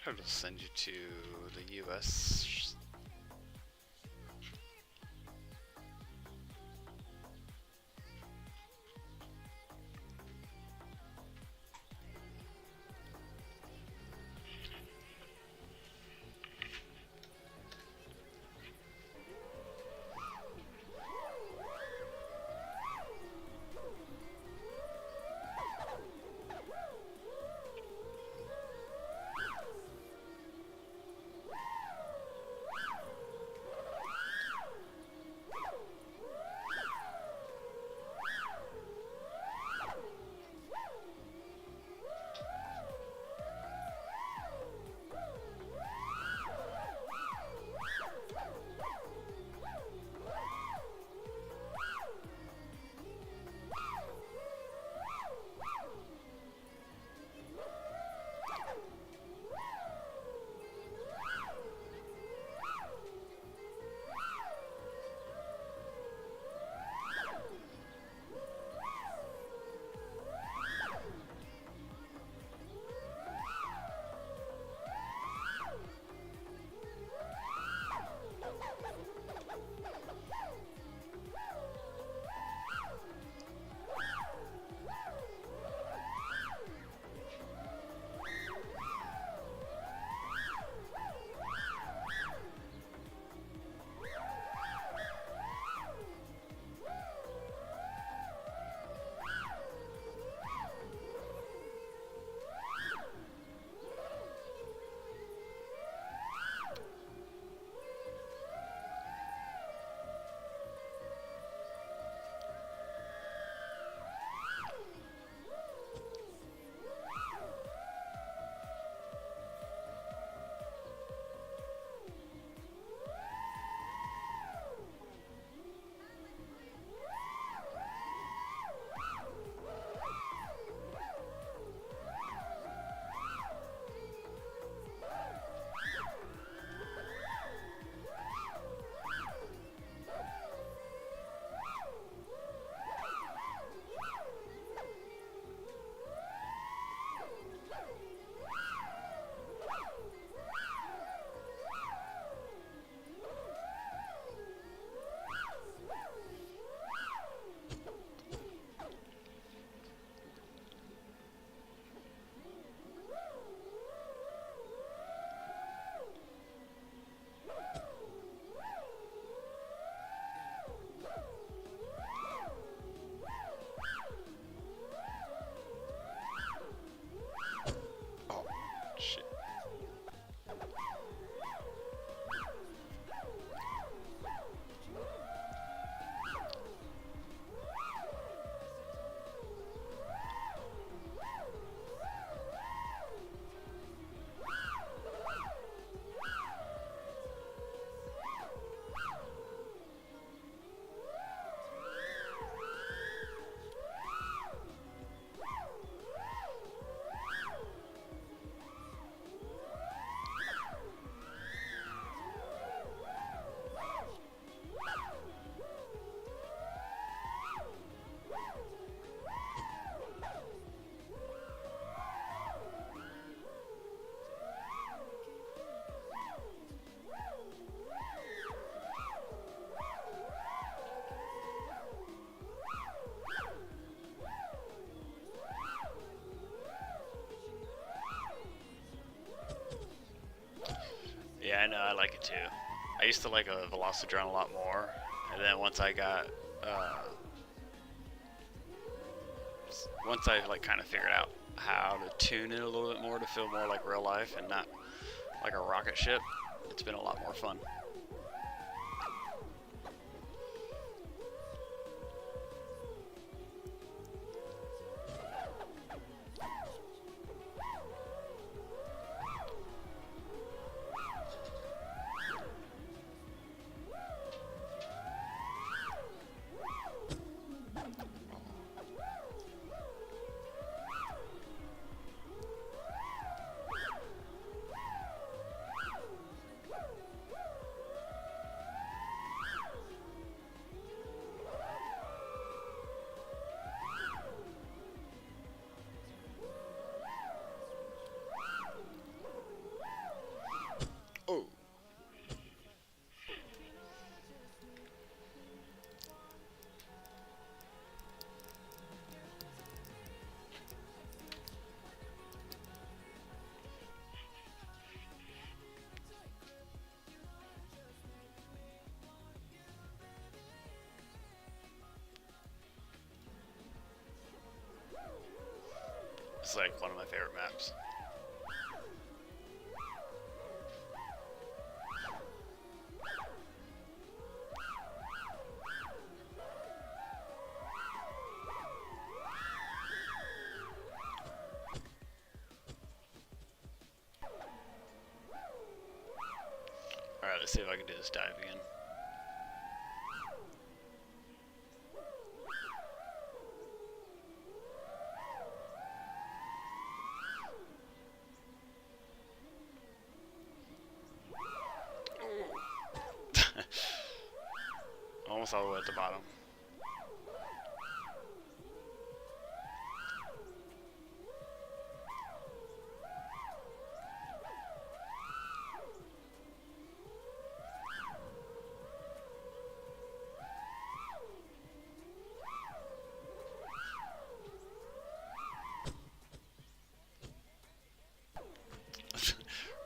It'll send you to the US. Yeah, I know, I like it too. I used to like a Velocidrone a lot more, and then once I got, once I like kind of figured out how to tune it a little bit more to feel more like real life and not like a rocket ship, it's been a lot more fun. Oh. It's like one of my favorite maps. Alright, let's see if I can do this dive again. Almost all the way at the bottom.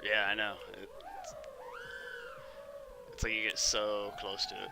Yeah, I know. It's like you get so close to it.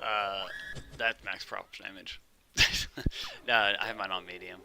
Oh. That's max propulsion damage. No, I have mine on medium.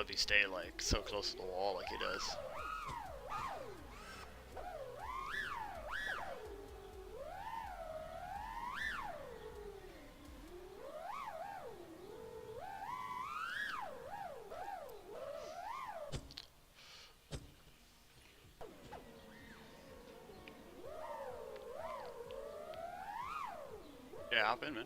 if you stay like so close to the wall like he does. Yeah, hop in, man.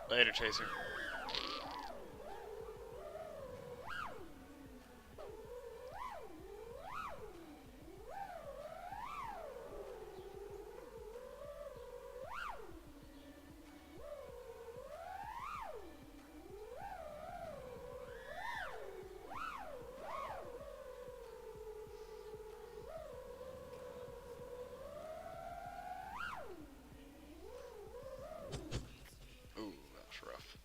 Later, Chaser. Ooh, that was rough.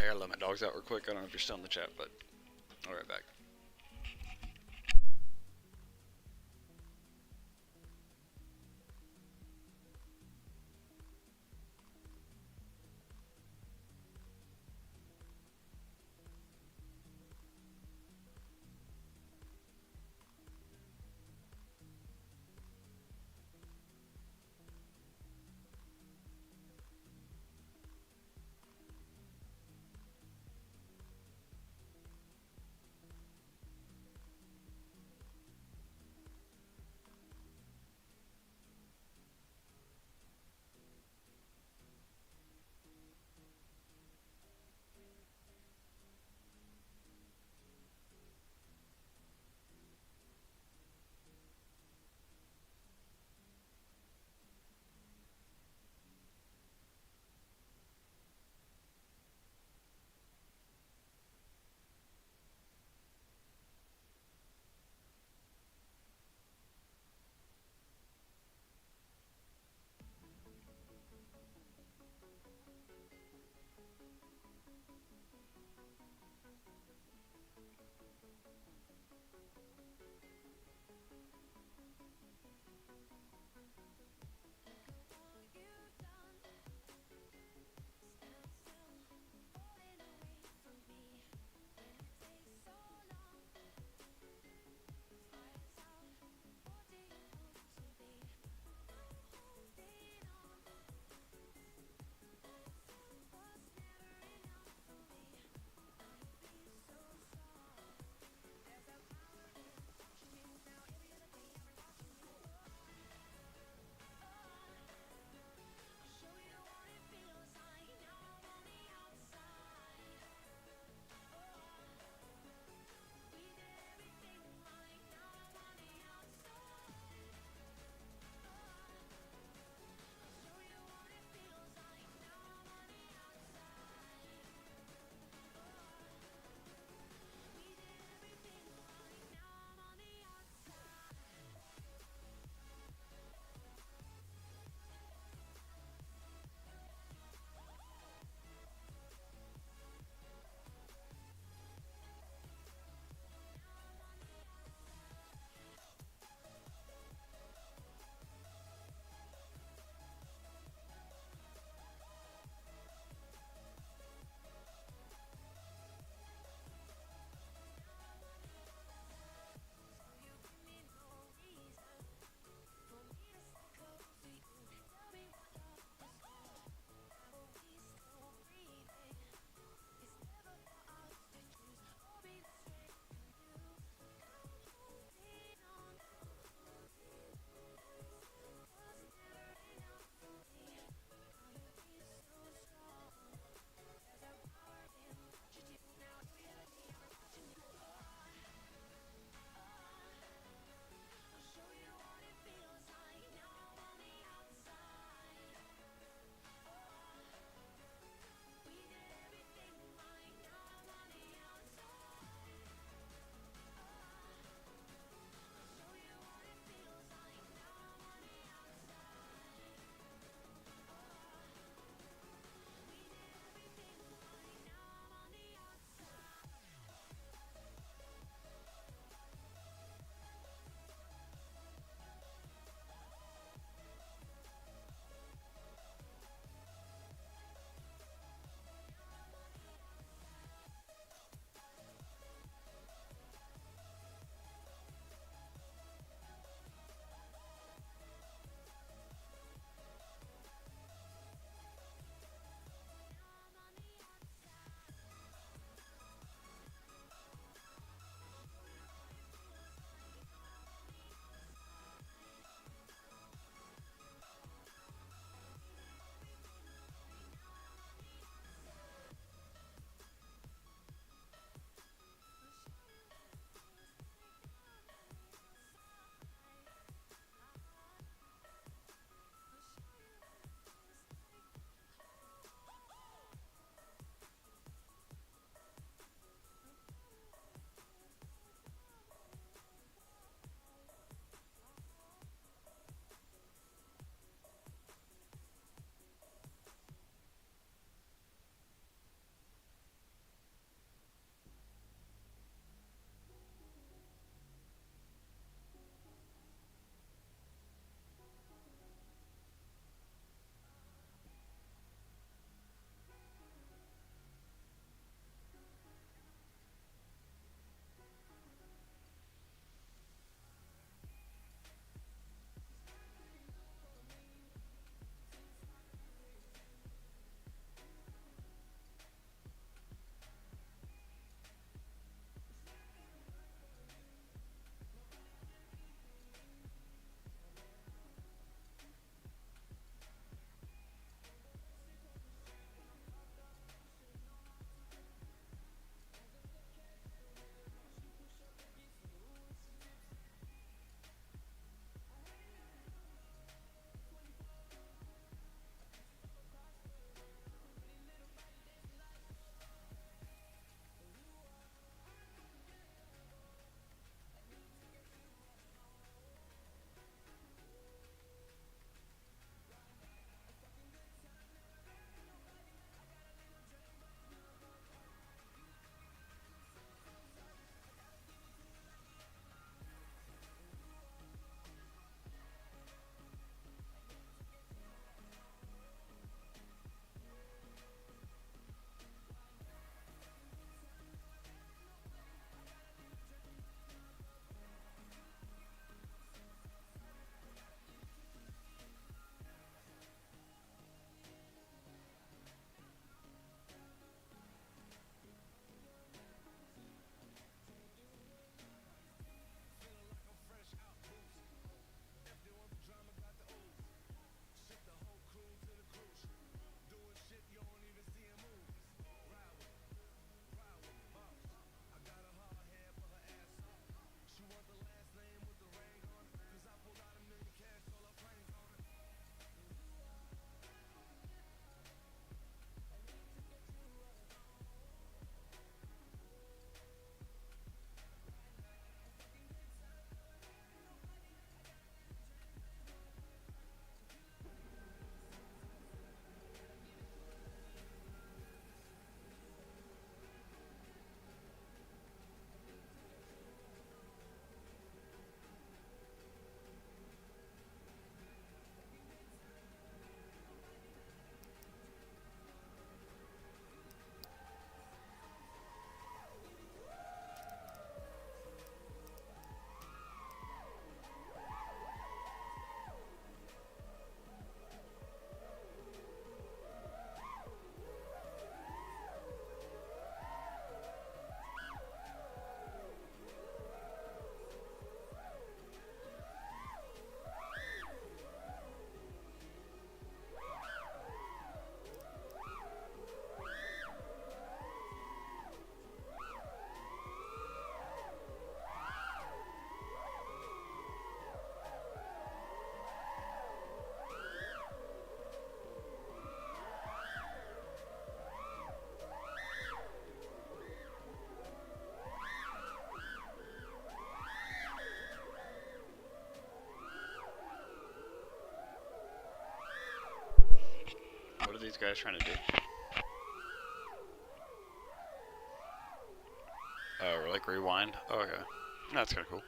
I gotta let my dogs out real quick. I don't know if you're still in the chat, but I'll be right back. these guys trying to do? Oh, like rewind? Oh, okay. That's kind of cool.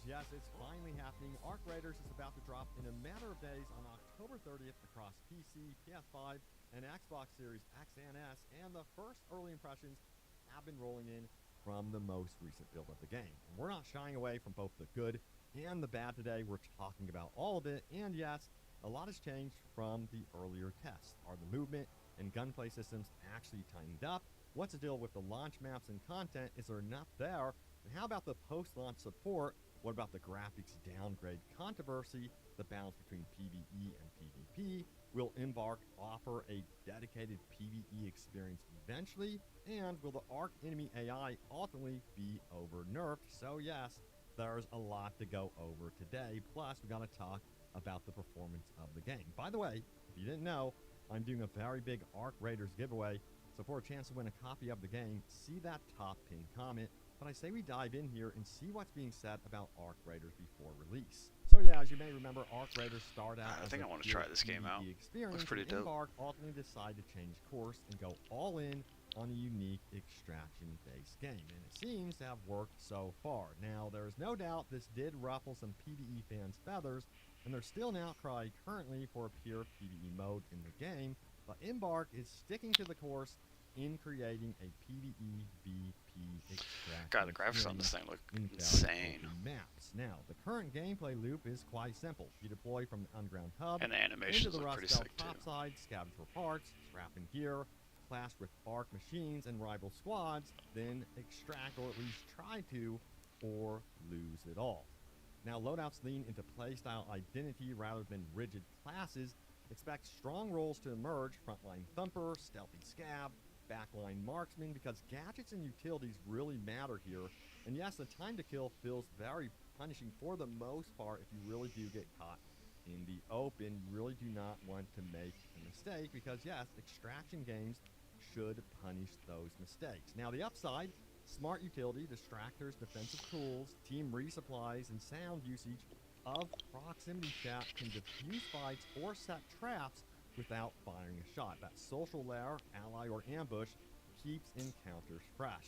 yes, it's finally happening. Arc Raiders is about to drop in a matter of days on October 30th across PC, PS5, and Xbox Series X and S, and the first early impressions have been rolling in from the most recent build of the game. And we're not shying away from both the good and the bad today. We're talking about all of it, and yes, a lot has changed from the earlier tests. Are the movement and gunplay systems actually tightened up? What's the deal with the launch maps and content? Is there enough there? And how about the post-launch support? What about the graphics downgrade controversy? The balance between PvE and PvP? Will Embark offer a dedicated PvE experience eventually? And will the Arc enemy AI ultimately be over-nerfed? So yes, there's a lot to go over today. Plus, we gotta talk about the performance of the game. By the way, if you didn't know, I'm doing a very big Arc Raiders giveaway, so for a chance to win a copy of the game, see that top pinned comment. But I say we dive in here and see what's being said about Arc Raiders before release. So yeah, as you may remember, Arc Raiders started out I as think a I want to pure try this game out. PvE experience, Looks pretty and dope. Embark ultimately decided to change course and go all in on a unique extraction-based game, and it seems to have worked so far. Now, there is no doubt this did ruffle some PvE fans' feathers, and there's still an outcry currently for a pure PvE mode in the game, but Embark is sticking to the course in creating a PvE VP extraction. God, the graphics on this thing look in insane. maps. Now, the current gameplay loop is quite simple. You deploy from the underground hub And the into animations the look Rust pretty Belt sick too. topside, scavenge for parts, scrap and gear, clash with Arc machines and rival squads, then extract, or at least try to, or lose it all. Now, loadouts lean into playstyle identity rather than rigid classes. Expect strong roles to emerge: frontline thumper, stealthy scab, backline marksman, because gadgets and utilities really matter here. And yes, the time to kill feels very punishing for the most part if you really do get caught in the open. You really do not want to make a mistake, because yes, extraction games should punish those mistakes. Now, the upside: smart utility, distractors, defensive tools, team resupplies, and sound usage of proximity chat can defuse fights or set traps without firing a shot. That social layer, ally, or ambush keeps encounters fresh.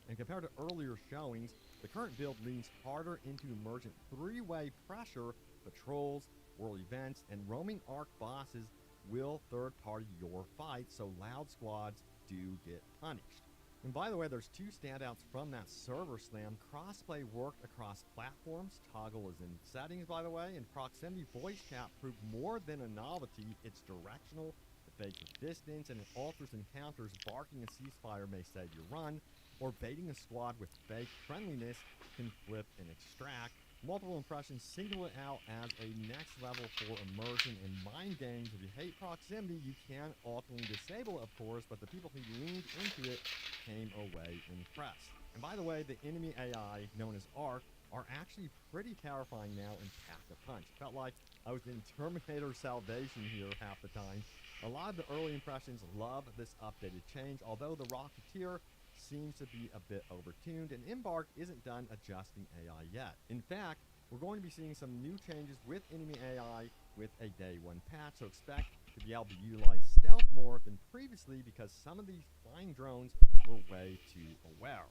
And compared to earlier showings, the current build leans harder into emergent three-way pressure. Patrols, world events, and roaming Arc bosses will third-party your fight, so loud squads do get punished. And by the way, there's two standouts from that server slam. Crossplay worked across platforms. Toggle is in settings, by the way, and proximity voice chat proved more than a novelty. It's directional, it fades with distance, and it alters encounters. Barking a ceasefire may save your run, or baiting a squad with fake friendliness can flip and extract. Multiple impressions single it out as a next level for immersion and mind games. If you hate proximity, you can ultimately disable it, of course, but the people who leaned into it came away impressed. And by the way, the enemy AI, known as Arc, are actually pretty terrifying now and pack a punch. Felt like I was in Terminator Salvation here half the time. A lot of the early impressions love this updated change, although the Rocketeer seems to be a bit overtuned, and Embark isn't done adjusting AI yet. In fact, we're going to be seeing some new changes with enemy AI with a day one patch, so expect to be able to utilize stealth more than previously, because some of these flying drones were way too aware.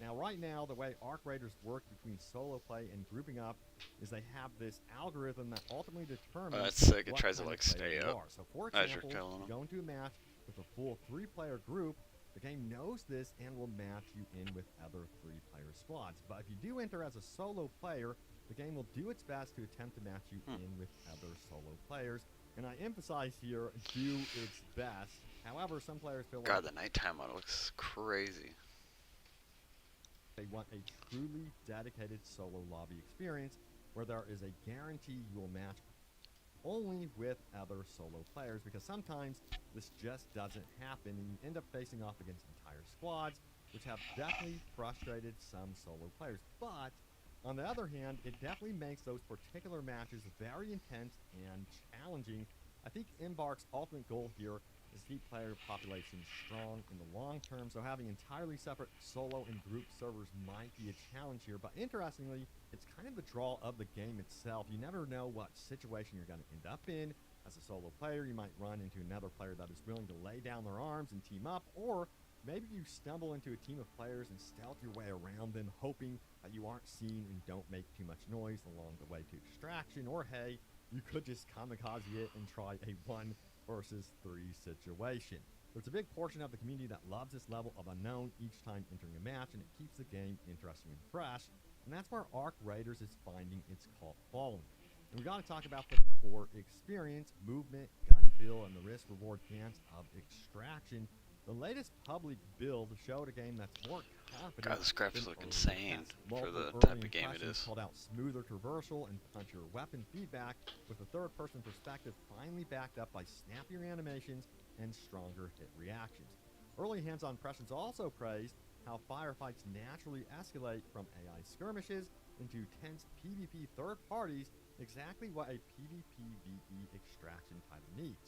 Now, right now, the way Arc Raiders work between solo play and grouping up is they have this algorithm that ultimately determines that's sick. It what tries to kind like of player stay you up are. So, for as you're example, killing you them. go into a match with a full 3-player group. The game knows this and will match you in with other 3-player squads. But if you do enter as a solo player, the game will do its best to attempt to match you in with other solo players. And I emphasize here, do its best. However, some players feel God, like the nighttime mode looks crazy. they want a truly dedicated solo lobby experience where there is a guarantee you will match only with other solo players, because sometimes this just doesn't happen and you end up facing off against entire squads, which have definitely frustrated some solo players. But on the other hand, it definitely makes those particular matches very intense and challenging. I think Embark's ultimate goal here is to keep player populations strong in the long term, so having entirely separate solo and group servers might be a challenge here. But interestingly, it's kind of the draw of the game itself. You never know what situation you're going to end up in. As a solo player, you might run into another player that is willing to lay down their arms and team up, or Maybe you stumble into a team of players and stealth your way around them, hoping that you aren't seen and don't make too much noise along the way to extraction, or hey, you could just kamikaze it and try a 1 versus 3 situation. There's a big portion of the community that loves this level of unknown each time entering a match, and it keeps the game interesting and fresh, and that's where Arc Raiders is finding its cult following. And we got to talk about the core experience, movement, gun feel, and the risk-reward chance of extraction. The latest public build showed a game that's more confident. God, this graphics look insane for the Multiple type early of game it impressions is. called out smoother traversal and punchier weapon feedback, with the third-person perspective finally backed up by snappier animations and stronger hit reactions. Early hands-on impressions also praised how firefights naturally escalate from AI skirmishes into tense PvP third parties, exactly what a PvP-VE extraction title needs.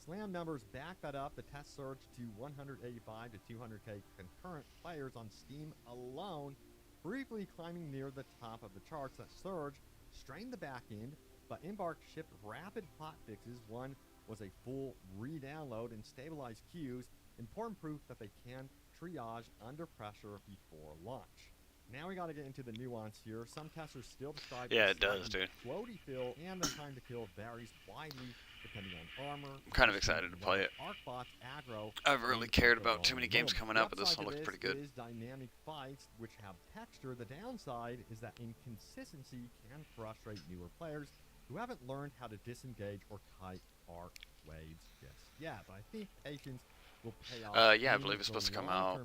Slam numbers back that up. The test surged to 185 to 200k concurrent players on Steam alone, briefly climbing near the top of the charts. That surge strained the back end, but Embark shipped rapid hotfixes. One was a full re-download and stabilized queues, important proof that they can triage under pressure before launch. Now we got to get into the nuance here. Some testers still describe It does, dude. floaty feel, and the time to kill varies widely depending on armor. I'm kind of excited to play it. Arcbots aggro. I haven't really cared about too many games coming out, but this one looks pretty good. Is dynamic fights which have texture. The downside is that inconsistency can frustrate newer players who haven't learned how to disengage or kite arc waves just yet. But I think patience will pay off. Yeah, I believe it's supposed to come out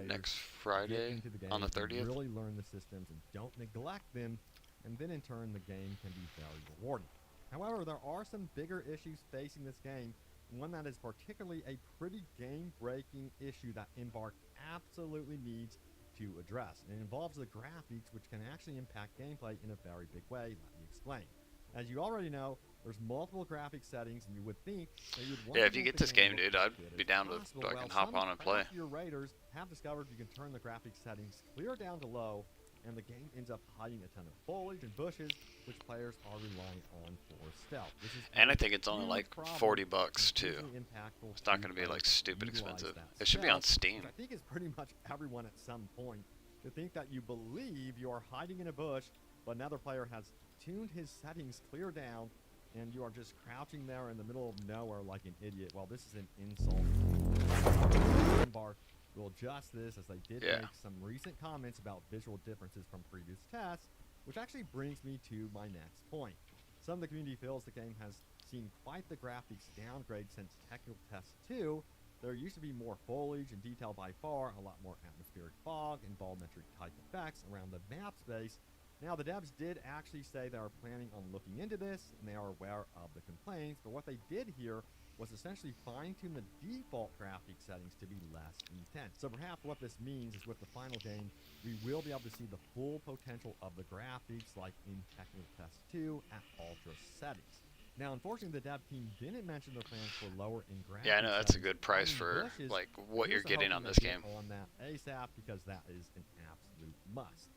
next Friday on the 30th. Really learn the systems and don't neglect them, and then in turn the game can be very rewarding. However, there are some bigger issues facing this game, one that is particularly a pretty game-breaking issue that Embark absolutely needs to address. And it involves the graphics, which can actually impact gameplay in a very big way. Let me explain. As you already know, there's multiple graphic settings, and you would think that you would want Yeah, to if you make get the this game, look dude, as I'd good be as down to possible. fucking Well, hop on and play. Your raiders have discovered you can turn the graphics settings clear down to low, and the game ends up hiding a ton of foliage and bushes, which players are relying on for stealth. This is And I think it's only like problem $40 too. and hugely impactful It's not to going to be like stupid utilize expensive. that It should be on stealth, Steam. which I think is pretty much everyone at some point. To think that you believe you are hiding in a bush, but another player has tuned his settings clear down, and you are just crouching there in the middle of nowhere like an idiot. Well, this is an insult. Embark will adjust this, as they did make some recent comments about visual differences from previous tests, which actually brings me to my next point. Some of the community feels the game has seen quite the graphics downgrade since Technical Test 2. There used to be more foliage and detail by far, a lot more atmospheric fog and volumetric type effects around the map space. Now, the devs did actually say they are planning on looking into this, and they are aware of the complaints, but what they did here was essentially fine-tune the default graphic settings to be less intense. So perhaps what this means is with the final game, we will be able to see the full potential of the graphics like in Technical Test 2 at ultra settings. Now, unfortunately, the dev team didn't mention their plans for lower in graphics. Yeah, I know that's a good price for like what you're getting on this game. On that ASAP, because that is an absolute must.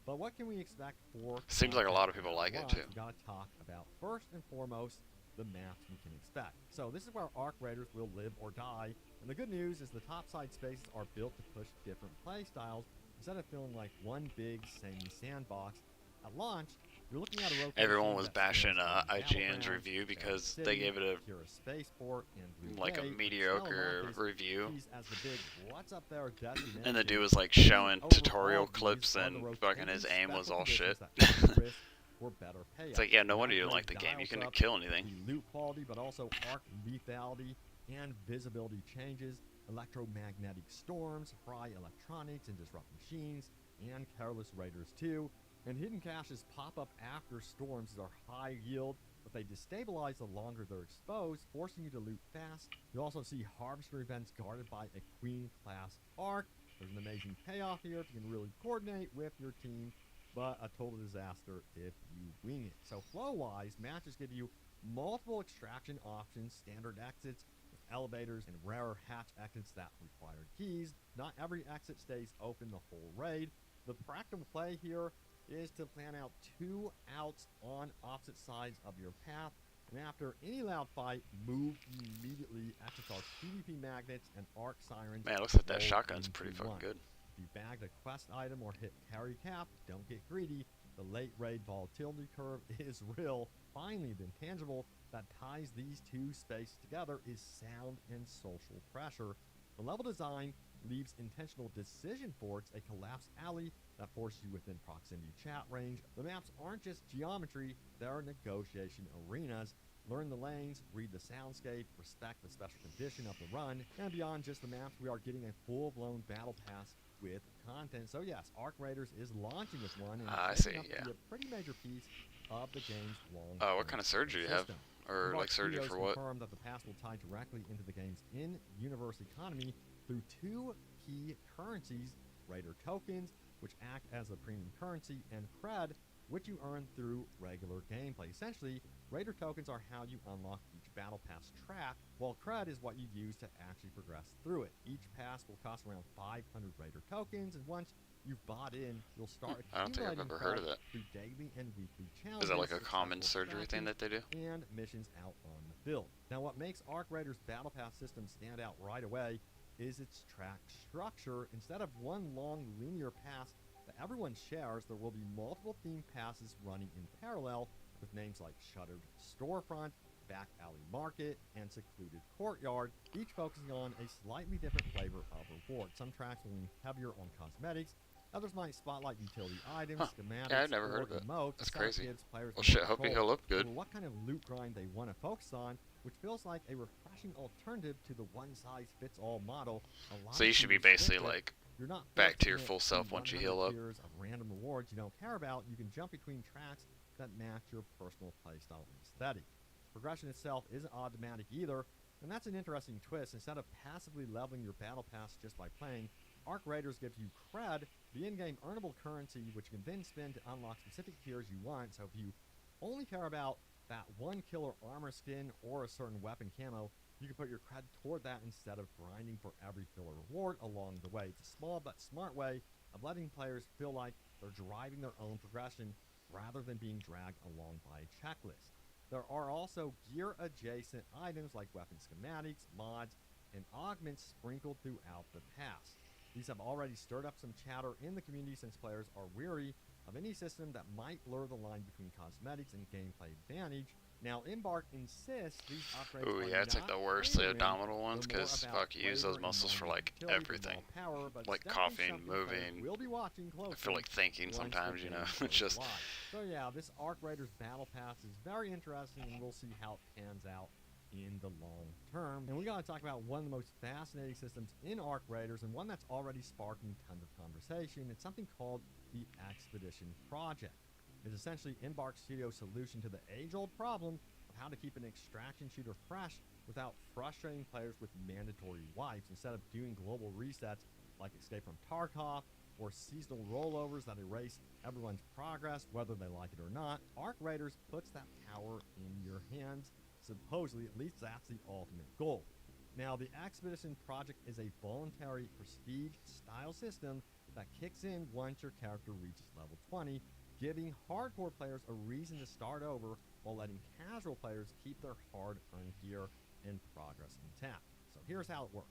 But what can we expect for? Seems like a lot of people like it too. We gotta talk about first and foremost the maps we can expect. So this is where Arc Raiders will live or die. And the good news is the topside spaces are built to push different play styles instead of feeling like one big samey sandbox. At launch, you're looking at a rotation. Everyone was that bashing spans from IGN's Battlegrounds, review because City, they gave it a Kira Spaceport, and Blue like a Bay, mediocre Telemark review. sees as the big what's up there destination. And the dude was like showing Overall, tutorial these clips, are and the fucking his rotating aim was special all shit. conditions that risk for better It's payout. like, yeah, no wonder you don't Upgrade like the game. You dials couldn't up kill anything. the loot quality, but also arc lethality and visibility changes, electromagnetic storms, fry electronics and disrupt machines, and careless raiders too. And hidden caches pop up after storms that are high yield, but they destabilize the longer they're exposed, forcing you to loot fast. You also see harvester events guarded by a queen class arc. There's an amazing payoff here if you can really coordinate with your team, but a total disaster if you wing it. So flow-wise, matches give you multiple extraction options, standard exits with elevators, and rarer hatch exits that require keys. Not every exit stays open the whole raid. The practical play here is to plan out 2 outs on opposite sides of your path, and after any loud fight, move immediately, just our PvP magnets and arc sirens. Man, it looks like that rolled shotgun's pretty into fucking one. good. If you bagged a quest item or hit carry cap, don't get greedy. The late raid volatility curve is real. Finally, the intangible that ties these two spaces together is sound and social pressure. The level design leaves intentional decision forts, a collapsed alley that forces you within proximity chat range. The maps aren't just geometry, they're negotiation arenas. Learn the lanes, read the soundscape, respect the special condition of the run, and beyond just the maps, we are getting a full-blown battle pass with content. So yes, Arc Raiders is launching with one, and I it's see, shaping up to yeah. be a pretty major piece of the game's long. Oh, what kind of surgery do you have? Or Embark like surgery Studios for what? confirmed that the pass will tie directly into the game's in-universe economy through two key currencies: Raider tokens, which act as a premium currency, and cred, which you earn through regular gameplay. Essentially, Raider tokens are how you unlock each battle pass track, while cred is what you use to actually progress through it. Each pass will cost around 500 Raider tokens, and once you've bought in, you'll start I don't think I've accumulating ever heard of cred that. through daily and weekly challenges. Is that like a common successful surgery thing that they do? and missions out on the field. Now, what makes Arc Raiders Battle Pass system stand out right away is its track structure. Instead of one long linear pass that everyone shares, there will be multiple themed passes running in parallel with names like Shuttered Storefront, Back Alley Market, and Secluded Courtyard, each focusing on a slightly different flavor of reward. Some tracks will lean heavier on cosmetics, others might spotlight utility items, schematics, Yeah, I've never heard or of it. emotes. That's That crazy. gives players Well, more shit, hope control he'll look good. over what kind of loot grind they want to focus on, which feels like a refreshing alternative to the one-size-fits-all model. So you should be basically like You're not back to forced your commit full self once you 100 heal up. tiers of random rewards you don't care about. You can jump between tracks that match your personal playstyle and aesthetic. Progression itself isn't automatic either, and that's an interesting twist. Instead of passively leveling your battle pass just by playing, Arc Raiders gives you cred, the in-game earnable currency, which you can then spend to unlock specific tiers you want. So if you only care about that one killer armor skin or a certain weapon camo, you can put your cred toward that instead of grinding for every filler reward along the way. It's a small but smart way of letting players feel like they're driving their own progression rather than being dragged along by a checklist. There are also gear-adjacent items like weapon schematics, mods, and augments sprinkled throughout the pass. These have already stirred up some chatter in the community since players are weary of any system that might blur the line between cosmetics and gameplay advantage. Now, Embark insists these upgrades Ooh, are yeah, it's like not the worst, the catering, abdominal ones, they're more because about fuck, you use those flavor and muscles for like utility than everything. raw power, but Like it's definitely coughing, something players moving. will be watching I closely feel like thinking once the sometimes, you game know. goes It's just live. So yeah, this Arc Raiders Battle Pass is very interesting, and we'll see how it pans out in the long term. And we gotta talk about one of the most fascinating systems in Arc Raiders, and one that's already sparking tons of conversation. It's something called the Expedition Project. It's essentially Embark Studio's solution to the age-old problem of how to keep an extraction shooter fresh without frustrating players with mandatory wipes. Instead of doing global resets like Escape from Tarkov or seasonal rollovers that erase everyone's progress whether they like it or not, Arc Raiders puts that power in your hands. Supposedly, at least that's the ultimate goal. Now, the Expedition Project is a voluntary prestige-style system that kicks in once your character reaches level 20, giving hardcore players a reason to start over while letting casual players keep their hard-earned gear and progress intact. So here's how it works.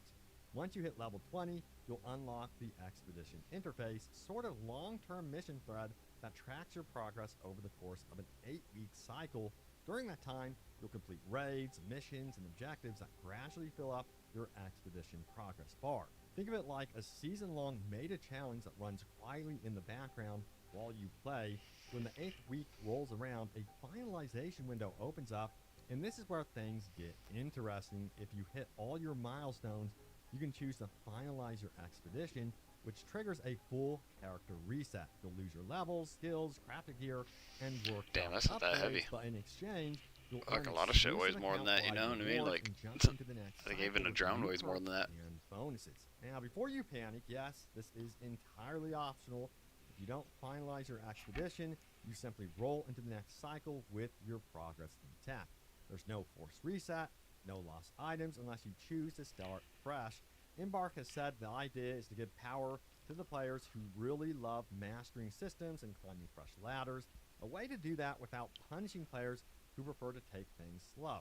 Once you hit level 20, you'll unlock the Expedition interface, sort of long-term mission thread that tracks your progress over the course of an 8-week cycle. During that time, you'll complete raids, missions, and objectives that gradually fill up your Expedition progress bar. Think of it like a season-long meta challenge that runs quietly in the background while you play. When the 8th week rolls around, a finalization window opens up, and this is where things get interesting. If you hit all your milestones, you can choose to finalize your expedition, which triggers a full character reset. You'll lose your levels, skills, crafted gear, and work. Damn, that's not that heavy. But in exchange, you'll Like earn a lot of shit weighs exclusive more than that, you know what I mean? account-wide Like, rewards and jump into the next I think cycle even a with drone new weighs more than that. perks and bonuses. Now, before you panic, yes, this is entirely optional. If you don't finalize your expedition, you simply roll into the next cycle with your progress intact. There's no forced reset, no lost items unless you choose to start fresh. Embark has said the idea is to give power to the players who really love mastering systems and climbing fresh ladders, a way to do that without punishing players who prefer to take things slow.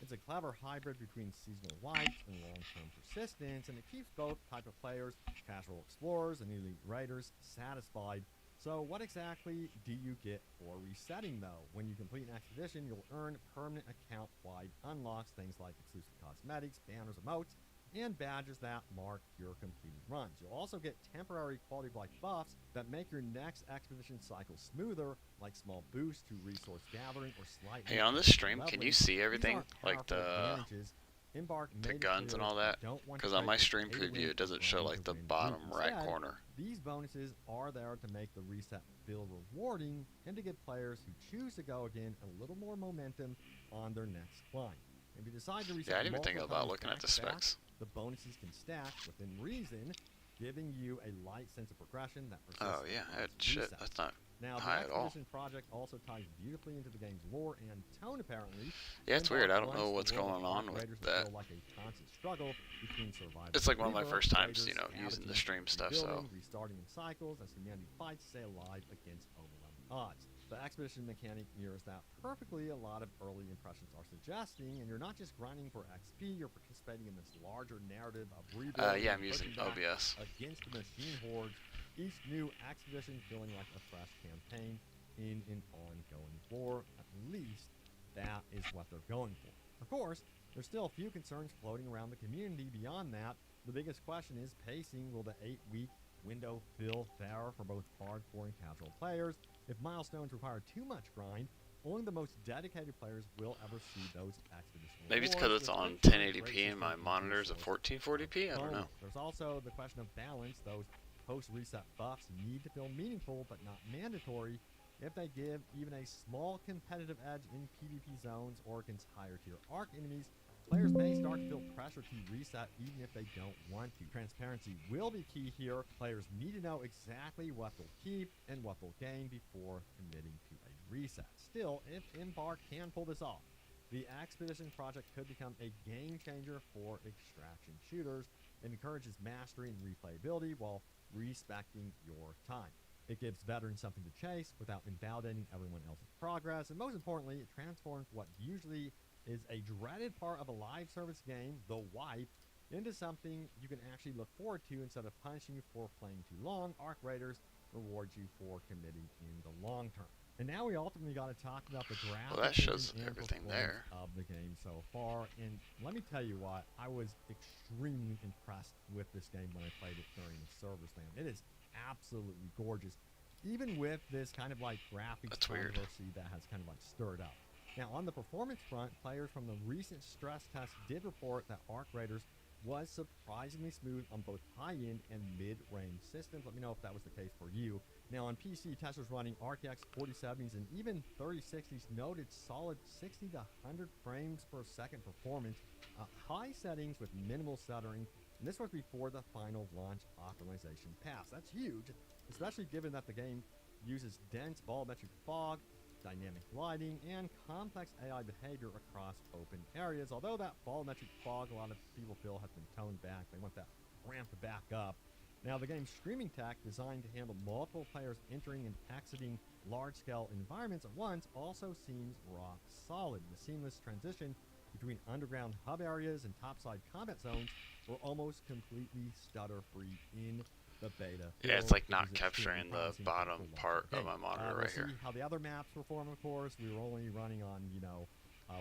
It's a clever hybrid between seasonal wipes and long-term persistence, and it keeps both type of players, casual explorers and elite raiders, satisfied. So what exactly do you get for resetting, though? When you complete an expedition, you'll earn permanent account-wide unlocks, things like exclusive cosmetics, banners, emotes, and badges that mark your completed runs. You'll also get temporary quality of life buffs that make your next expedition cycle smoother, like small boosts to resource gathering or slightly... Hey, on this stream, can you see everything? Like the guns and all that? Because on my stream preview, it doesn't show like the bottom right corner. These bonuses are there to make the reset feel rewarding and to give players who choose to go again a little more momentum on their next climb. If you decide to reset, yeah, I didn't even think about looking at the specs. The bonuses can stack within reason, giving you a light sense of progression that persists. Oh yeah, shit, that's not now, high the at all. Expedition project also ties beautifully into the game's lore and tone, apparently. Yeah, it's weird. I don't know what's going on with that. Like a constant struggle between survival it's like one of my first times, raiders, you know, using the stream stuff, so... restarting in cycles as humanity fights to stay alive against overwhelming odds. The expedition mechanic mirrors that perfectly a lot of early impressions are suggesting, and you're not just grinding for XP, you're participating in this larger narrative of rebuilding. Yeah, I'm using OBS. Against the machine hordes, each new expedition feeling like a fresh campaign in an ongoing war. At least that is what they're going for. Of course, there's still a few concerns floating around the community beyond that. The biggest question is pacing. Will the 8-week window feel fair for both hardcore and casual players? If milestones require too much grind, only the most dedicated players will ever see those expeditions. Maybe it's because it's on 1080p and my monitor's at 1440p? I don't know. There's also the question of balance. Those post-reset buffs need to feel meaningful but not mandatory. If they give even a small competitive edge in PvP zones or against higher-tier arc enemies, players may start to feel pressure to reset even if they don't want to. Transparency will be key here. Players need to know exactly what they'll keep and what they'll gain before committing to a reset. Still, if Embark can pull this off, the Expedition project could become a game changer for extraction shooters. It encourages mastery and replayability while respecting your time. It gives veterans something to chase without invalidating everyone else's progress, and most importantly, it transforms what usually is a dreaded part of a live service game, the wipe, into something you can actually look forward to instead of punishing you for playing too long. Arc Raiders rewards you for committing in the long term. And now we ultimately got to talk about the graphics. Well, that shows everything there of the game so far. And let me tell you what, I was extremely impressed with this game when I played it during the server stand. It is absolutely gorgeous, even with this kind of like graphics controversy that has kind of like stirred up. Now, on the performance front, players from the recent stress test did report that Arc Raiders was surprisingly smooth on both high-end and mid-range systems. Let me know if that was the case for you. Now, on PC, testers running RTX 4070s and even 3060s noted solid 60 to 100 frames per second performance, high settings with minimal stuttering, and this was before the final launch optimization pass. That's huge, especially given that the game uses dense volumetric fog, dynamic lighting, and complex AI behavior across open areas. Although that volumetric fog, a lot of people feel has been toned back. They want that ramped back up. Now, the game's streaming tech, designed to handle multiple players entering and exiting large-scale environments at once, also seems rock solid. The seamless transition between underground hub areas and topside combat zones were almost completely stutter-free in the beta. Yeah, it's like not capturing the bottom part of my monitor right here. See how the other maps perform, of course. We were only running on, you know,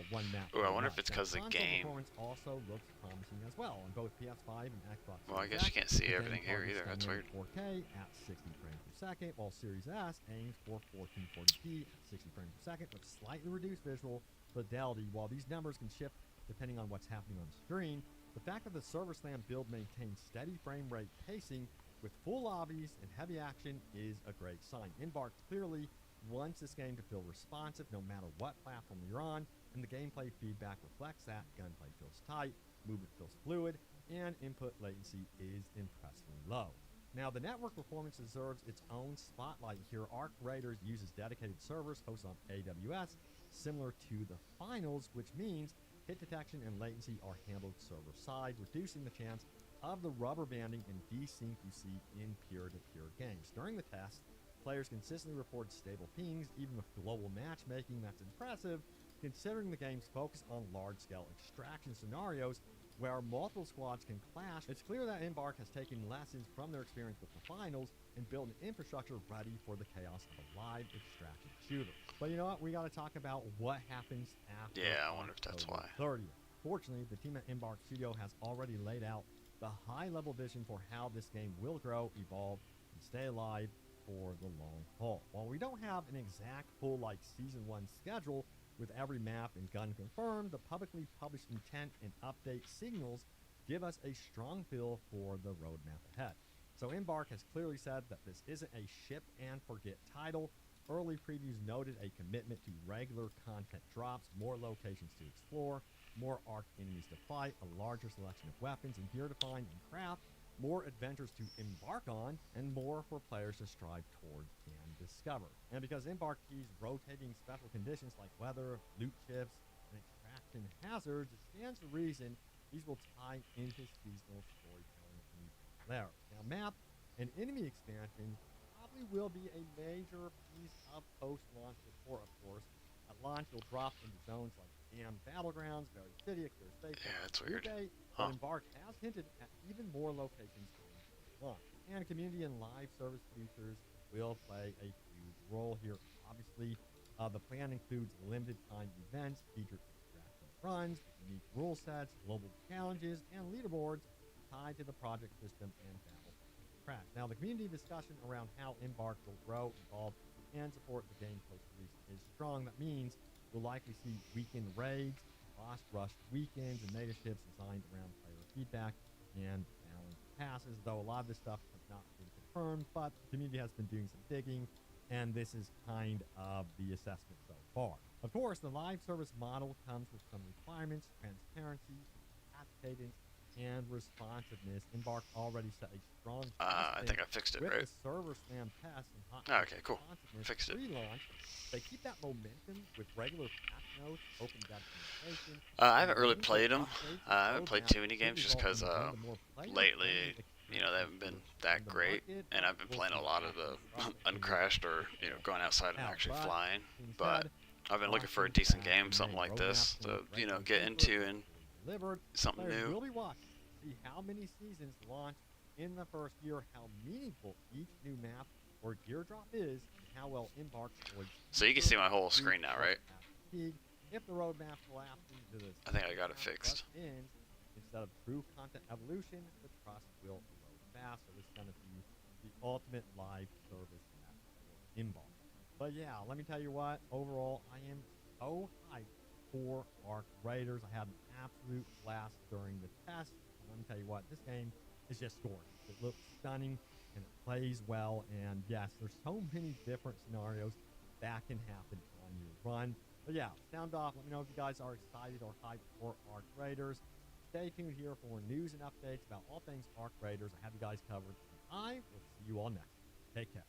one map. Ooh, I wonder if it's because the game... performance also looks promising as well on both PS5 and Xbox. Well, I guess you can't see everything here either. That's weird. 4K at 60 frames per second, while Series S aims for 1440p at 60 frames per second with slightly reduced visual fidelity. While these numbers can shift depending on what's happening on screen, the fact that the Server Slam build maintains steady frame rate pacing with full lobbies and heavy action is a great sign. Embark clearly wants this game to feel responsive no matter what platform you're on, and the gameplay feedback reflects that. Gunplay feels tight, movement feels fluid, and input latency is impressively low. Now, the network performance deserves its own spotlight here. Arc Raiders uses dedicated servers hosted on AWS, similar to the finals, which means hit detection and latency are handled server-side, reducing the chance of the rubber banding and desync you see in peer-to-peer games. During the test, players consistently reported stable pings, even with global matchmaking. That's impressive, considering the game's focus on large-scale extraction scenarios where multiple squads can clash, it's clear that Embark has taken lessons from their experience with the finals and built an infrastructure ready for the chaos of a live extraction shooter. But you know what? We got to talk about what happens after. Yeah, I wonder if that's why. 30th. Fortunately, the team at Embark Studio has already laid out the high-level vision for how this game will grow, evolve, and stay alive for the long haul. While we don't have an exact full like Season 1 schedule with every map and gun confirmed, the publicly published intent and update signals give us a strong feel for the roadmap ahead. So Embark has clearly said that this isn't a ship and forget title. Early previews noted a commitment to regular content drops, more locations to explore, more ARC enemies to fight, a larger selection of weapons and gear to find and craft, more adventures to embark on, and more for players to strive toward and discover. And because Embark keys rotating special conditions like weather, loot shifts, and extraction hazards, it stands to reason these will tie into seasonal storytelling and event layers. Now, map and enemy expansion probably will be a major piece of post-launch support, of course. At launch, you'll drop into zones like Dam Battlegrounds, Berry City, Clear Space, Yeah, that's weird. But Embark has hinted at even more locations during launch. And community and live service features will play a huge role here. Obviously, the plan includes limited time events, featured extraction runs, unique rule sets, global challenges, and leaderboards tied to the project system and battle track. Now, the community discussion around how Embark will grow, evolve, and support the game post-release is strong. That means we'll likely see weekend raids, boss rush weekends, and mega shifts designed around player feedback and balance passes, though a lot of this stuff has not been confirmed, but the community has been doing some digging, and this is kind of the assessment so far. Of course, the live service model comes with some requirements: transparency, task cadence, and responsiveness. Embark already set a strong I think I fixed it, with right? the server slam tests and hot Okay, cool. responsiveness Fixed it. pre-launch. They keep that momentum with regular patch notes, open documentation. I haven't really played them. I haven't played too many games just because lately, you know, they haven't been that great, and I've been playing a lot of the uncrashed or, you know, going outside and actually flying. But I've been looking for a decent game, something like this, to, you know, get into and something Players new. will be watching to see how many seasons launch in the first year, how meaningful each new map or gear drop is, and how well Embark avoids. So you can see my whole screen now, right? If the roadmap collapses into this, I think I got it fixed. ends, instead of true content evolution, the trust will erode fast. So this is going to be the ultimate live service map for Embark. But yeah, let me tell you what. Overall, I am so hyped for Arc Raiders. I had an absolute blast during the test. And let me tell you what, this game is just gorgeous. It looks stunning and it plays well. And yes, there's so many different scenarios that can happen on your run. But yeah, sound off. Let me know if you guys are excited or hyped for Arc Raiders. Stay tuned here for news and updates about all things Arc Raiders. I have you guys covered. And I will see you all next. Take care.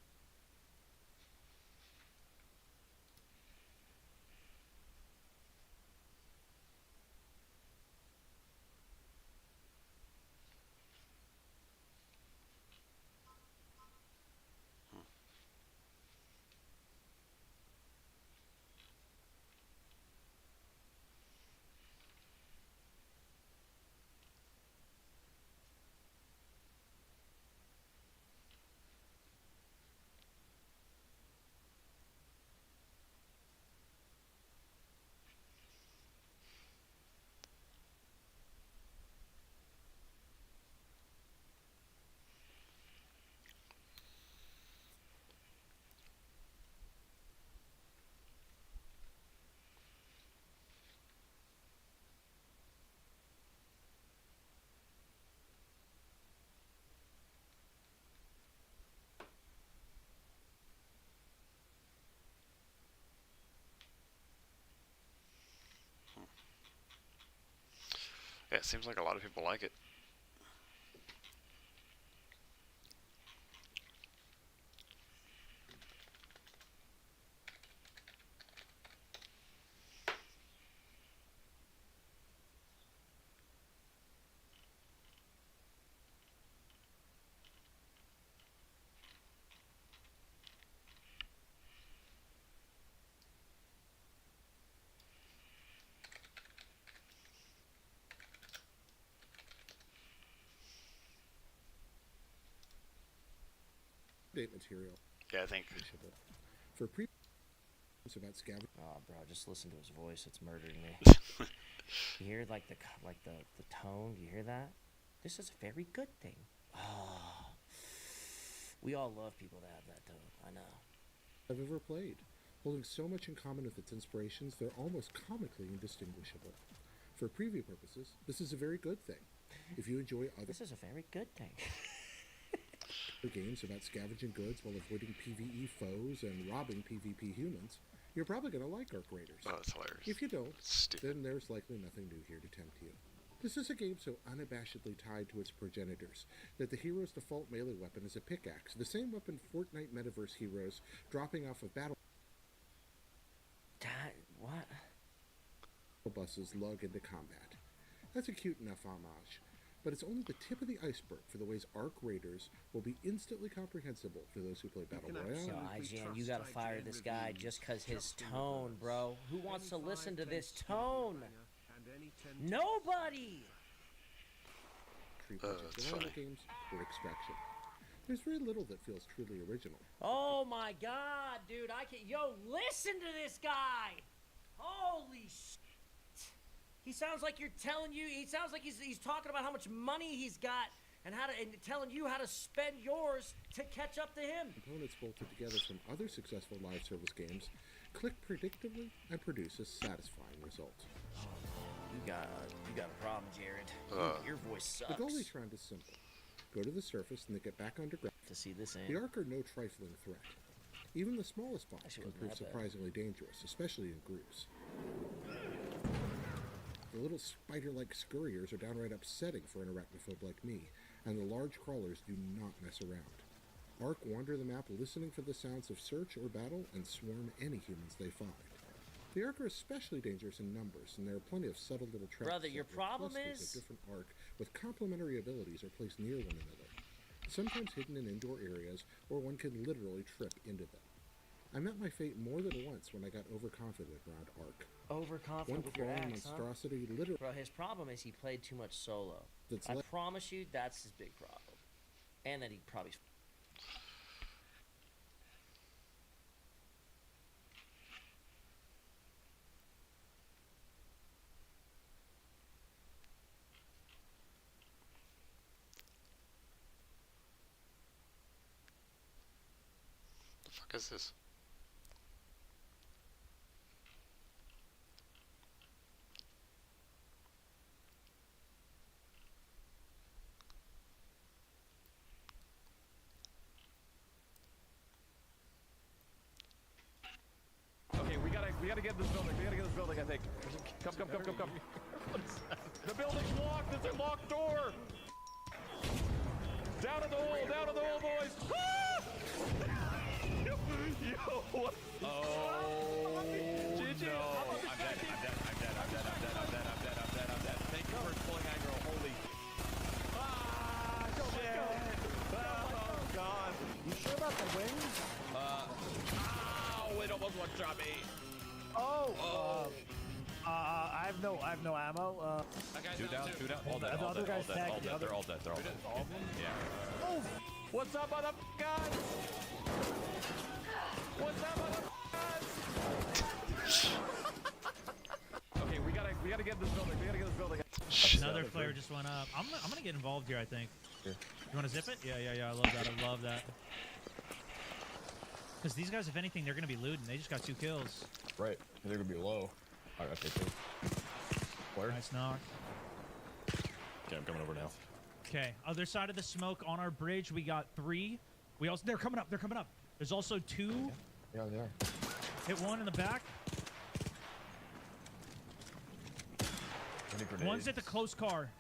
Yeah, it seems like a lot of people like it. Update material. Yeah, I think. For pre about scavenging. Oh, bro, just listen to his voice. It's murdering me. You hear like the tone? Do you hear that? This is a very good thing. Oh, we all love people that have that tone. I know. I've ever played. Holding so much in common with its inspirations, they're almost comically indistinguishable. For preview purposes, this is a very good thing. If you enjoy other This is a very good thing. games about scavenging goods while avoiding PvE foes and robbing PvP humans, you're probably going to like Arc Raiders. Oh, that's hilarious. If you don't, Stupid. then there's likely nothing new here to tempt you. This is a game so unabashedly tied to its progenitors that the hero's default melee weapon is a pickaxe, the same weapon Fortnite Metaverse heroes dropping off of battle What? buses lug into combat. That's a cute enough homage, but it's only the tip of the iceberg for the ways Arc Raiders will be instantly comprehensible for those who play Battle Royale. Yo, IGN, you gotta fire this guy just cause his tone, bro. Who wants to listen to this tone? Nobody! That's funny. Games or Extraction. There's very little that feels truly original. Oh my god, dude, I can't. Yo, listen to this guy! Holy shit! He sounds like you're telling you. He sounds like he's talking about how much money he's got and telling you how to spend yours to catch up to him. Components bolted together from other successful live service games click predictably and produce a satisfying result. You got a problem, Jared. Your voice sucks. The goal each round is simple. Go to the surface and then get back underground. To see this end. The Ark are no trifling threat. Even the smallest bots Actually, can wasn't prove that bad. surprisingly dangerous, especially in groups. The little spider-like scurriers are downright upsetting for an arachnophobe like me, and the large crawlers do not mess around. Ark wander the map listening for the sounds of search or battle and swarm any humans they find. The Ark are especially dangerous in numbers, and there are plenty of subtle little traps. Brother, your set where problem clusters is- of different Ark with complementary abilities are placed near one another, sometimes hidden in indoor areas, or one can literally trip into them. I met my fate more than once when I got overconfident around Ark. Overconfident One with your crawling axe, huh? monstrosity literally Bro, his problem is he played too much solo. that's I left promise you, that's his big problem. And that he probably... The fuck is this? Okay, we gotta get this building. We gotta get this building, I think. Come. The building's locked. It's a locked door. Down in the hole, boys. Ah! Yo, what? Oh, GG. No. I'm dead. Thank you for pulling aggro. Holy. Ah, shit. Oh, God. You sure about the wings? Ow, it almost one-shot me. I have no ammo. Two down. All dead. The other guy's tagged. They're all dead. Yeah. Oh, what's up, motherfuckers? What's up, motherfuckers? Okay, we gotta get this building. Another flare just went up. I'm gonna get involved here, I think. Sure. You wanna zip it? Yeah. I love that. Because these guys, if anything, they're gonna be looting. They just got 2 kills. Right. They're gonna be low. Alright, okay, cool. Where? Nice knock. Okay, I'm coming over now. Okay, other side of the smoke on our bridge, we got 3. They're coming up. There's also 2. Yeah, they are. Hit 1 in the back. Any grenades? One's at the close car.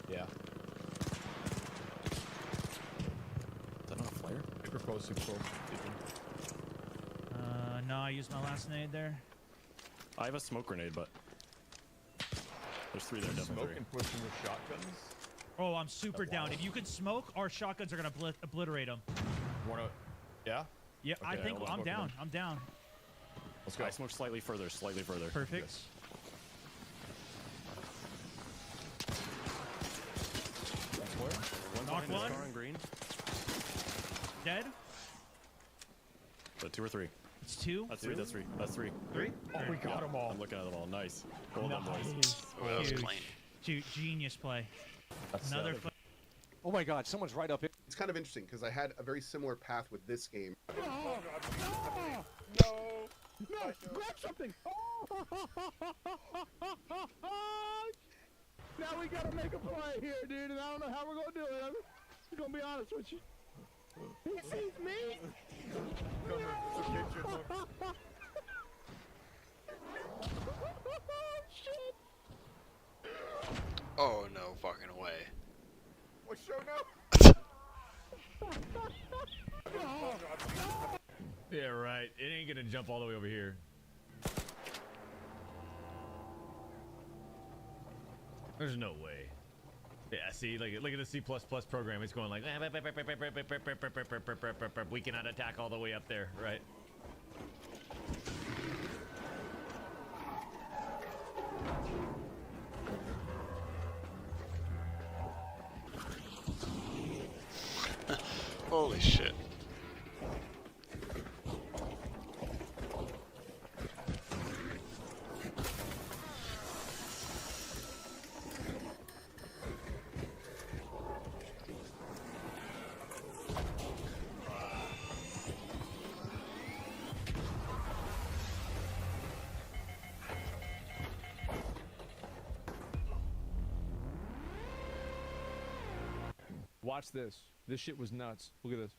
Yeah. Is that not a flare? Super close. No, I used my last nade there. I have a smoke grenade, but there's 3 there. Definitely. Smoke and pushing with shotguns. Oh, I'm super down. If you can smoke, our shotguns are gonna obliterate them. Yeah? Yeah, Okay, I think I'll I'm smoke down. them. I'm down. Let's go. I smoke slightly further. Perfect. Yes. Knock one. Green. Dead. 2 or 3? It's 2? That's 3. That's 3. That's 3. 3? Oh, we got them all. I'm looking at them all. Nice. Hold them, boys. Oh, that was Huge. clean. Genius play. That's Another. Oh my God! Someone's right up here. It's kind of interesting because I had a very similar path with this game. No! Grab something! Now we gotta make a play here, dude, and I don't know how we're gonna do it. I'm gonna be honest with you. He sees me. Shit! Oh no fucking way. What show now? Yeah, right. It ain't gonna jump all the way over here. There's no way. Yeah, see, look at the C++ program. It's going like, we cannot attack all the way up there, right? Holy shit. Watch this. This shit was nuts. Look at this.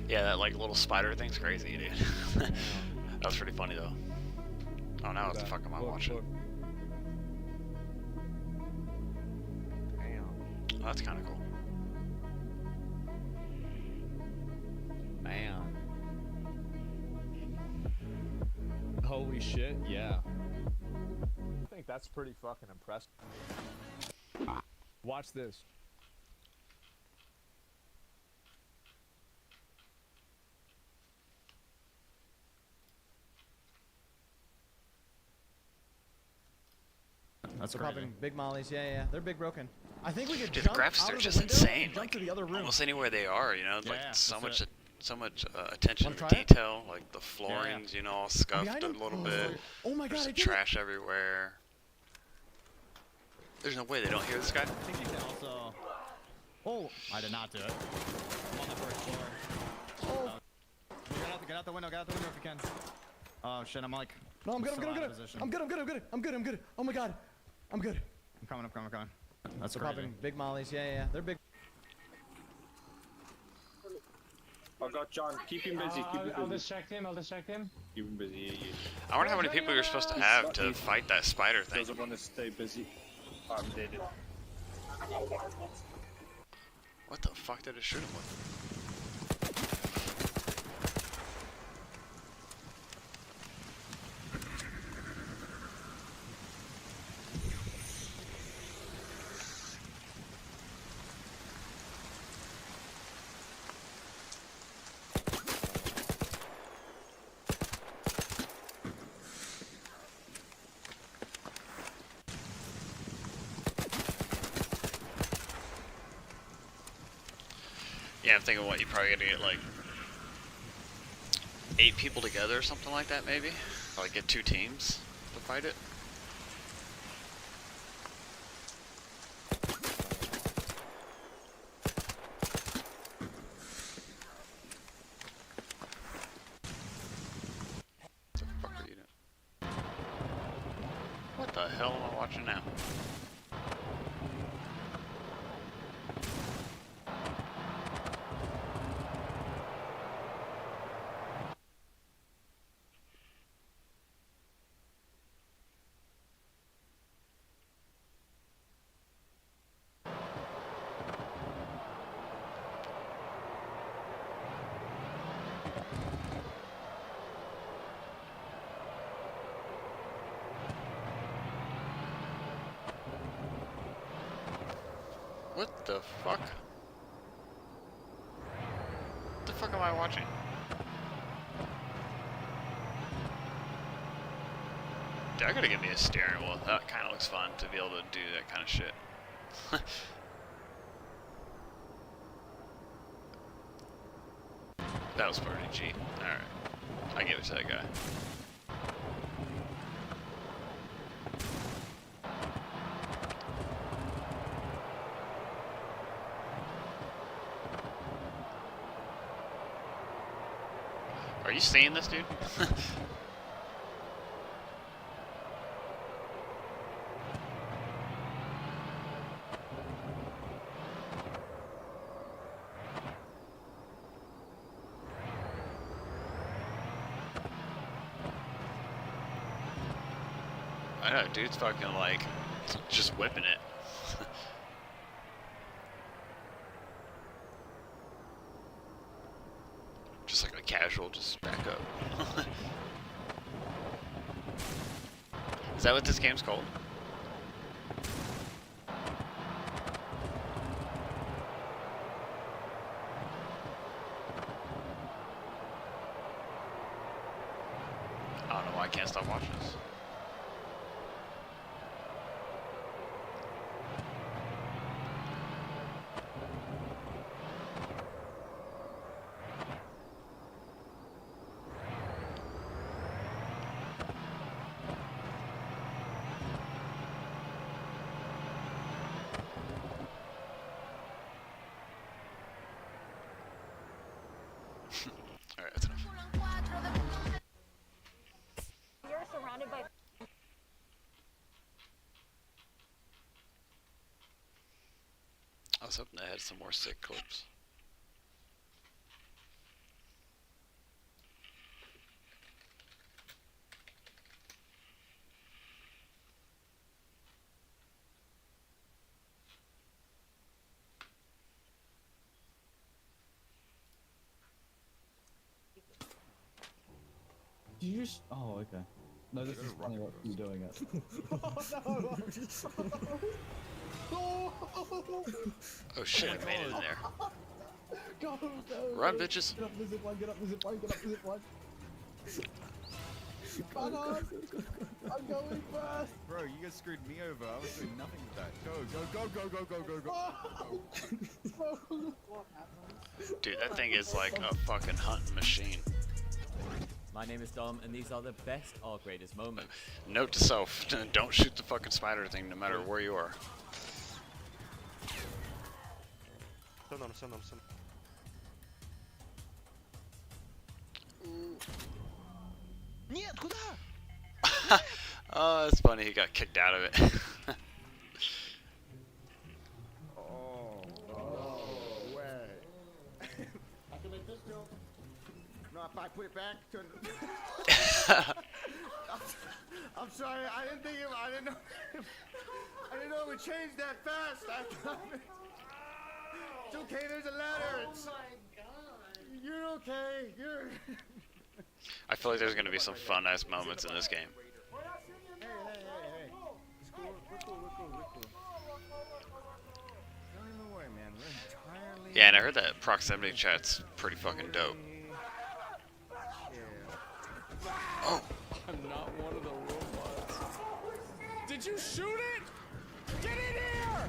Yeah, that like little spider thing's crazy, dude. That was pretty funny though. Oh, now what the fuck am I watching? Damn. Oh, that's kind of cool. Man. Holy shit, yeah. I think that's pretty fucking impressive. Watch this. That's popping big mollies. Yeah, they're big broken. I think we could Dude, the jump graphics out are of just the window insane. and jump Like, to the other room. almost anywhere they are, you know, like so much attention to try it? detail, like the floorings, you know, all scuffed Behind a him? little bit. Oh my God, There's I did trash everywhere. There's no way they don't hear this guy. I think you can also. Oh, I did not do it. I'm on the first floor. Oh. Get out the window. Get out the window if you can. Oh shit, I'm like. No, I'm good. I'm good. Oh my God, I'm good. I'm coming. That's They're crazy. popping big mollies. Yeah, they're big. I got John. Keep him busy. I'll distract him. Keep him busy. I wonder how many people you're supposed to have to fight that spider thing. Doesn't want to stay busy. I'm dead. What the fuck did it shoot him with? Yeah, I'm thinking what, you probably gotta get like 8 people together or something like that maybe? Or like get 2 teams to fight it? What the fuck are you doing? What the hell am I watching now? What the fuck? What the fuck am I watching? Dude, I gotta get me a steering wheel. That kind of looks fun to be able to do that kind of shit. That was pretty G. Alright. I give it to that guy. Are you seeing this, dude? I know, dude's fucking like, just whipping it. Just like a casual, just back up. Is that what this game's called? I don't know why I can't stop watching this. Alright, that's enough. You're surrounded by. I was hoping I had some more sick clips. Did you just? Oh, okay. No, this is funny what you're doing it. Oh shit, I made it in there. Go, Run, bitches. Get up the zip line, get up the zip line, get up the zip line. Come on! I'm going first! Bro, you guys screwed me over. I was doing nothing with that. Go. Dude, that thing is like a fucking hunting machine. My name is Dom, and these are the best R-graders moments. Note to self, don't shoot the fucking spider thing no matter where you are. Send them. Oh, that's funny, he got kicked out of it. Way. I can make this joke. No, if I put it back to. I'm sorry. I didn't know. I didn't know it would change that fast. It's okay. There's a ladder. Oh my god. You're okay. I feel like there's gonna be some fun ass moments in this game. Hey. It's cool. We're cool. Don't even worry, man. We're entirely. Yeah, and I heard that proximity chat's pretty fucking dope. Oh. I'm not one of the robots. Did you shoot it? Get in here!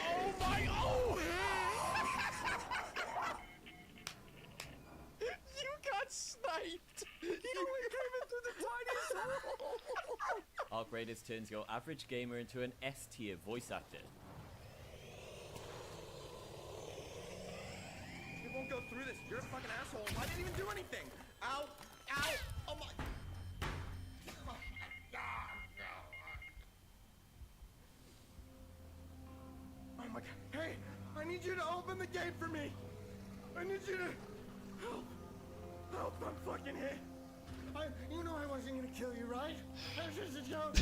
Oh my! Oh! You got sniped. You came in through the tiniest hole. R-graders turns your average gamer into an S-tier voice actor. Won't go through this. You're a fucking asshole. I didn't even do anything. Ow. Oh my. Oh my god. Hey, I need you to open the gate for me. I need you to help. I'm fucking hit. You know I wasn't gonna kill you, right? That was just a joke.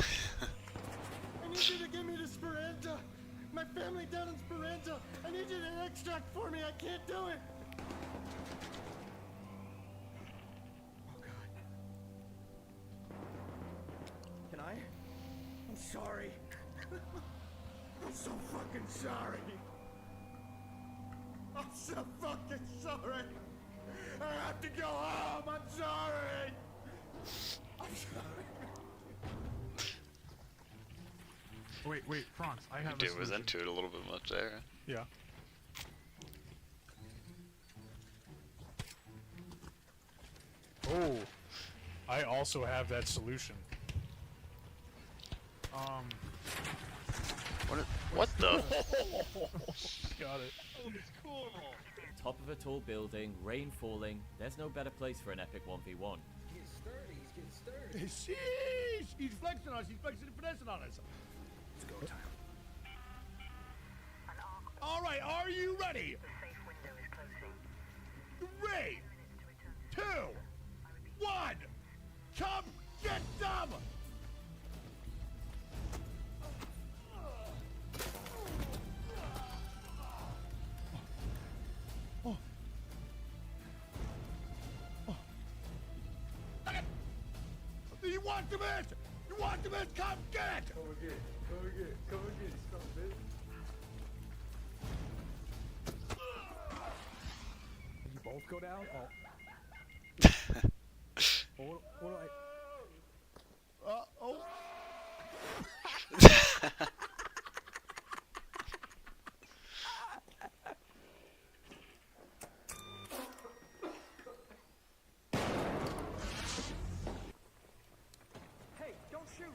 I need you to give me to Speranza. My family down in Speranza. I need you to extract for me. I can't do it. Oh god. Can I? I'm sorry. I'm so fucking sorry. I'm so fucking sorry. I have to go home. I'm sorry. I'm sorry. Wait, Franz, I have Dude was into it a little bit much there. Yeah. Oh, I also have that solution. What the? Got it. Cool. Top of a tall building, rain falling. There's no better place for an epic 1v1. He's sturdy. He's getting sturdy. Sheesh! He's flexing on us. He's flexing and finessing on us. It's go time. All right, are you ready? 3, 2, 1. Come get them! You want the miss? You want the miss? Come get it! Come and get it. Come and get it. Come and get it. Stop, bitch. Did you both go down? Oh. What do I... oh. Hey, don't shoot.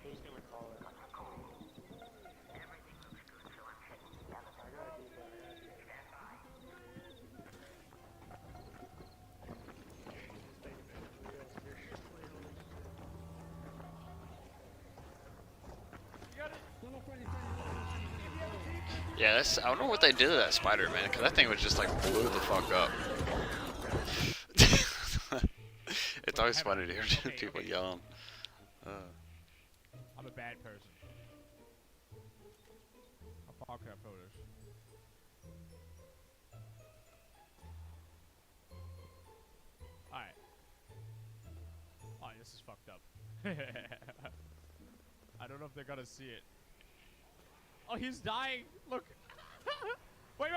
Who's gonna call it? Yeah, that's. I wonder what they did to that spider, man, because that thing was just like blew the fuck up. It's always funny to hear people yelling. I'm a bad person. I'll park our photos. Alright. Oh, this is fucked up. I don't know if they're gonna see it. Oh, he's dying! Look! Wait!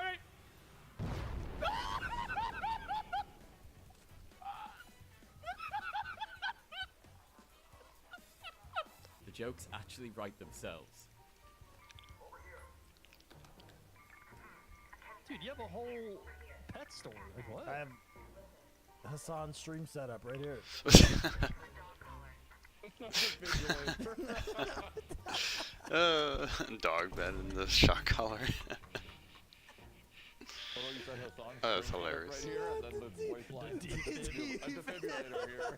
The jokes actually write themselves. Dude, you have a whole pet store. Like what? I have Hassan's stream setup right here. Dog bed in the shock collar. Oh, that's hilarious. Right here, and then the voice line. A defibrillator here.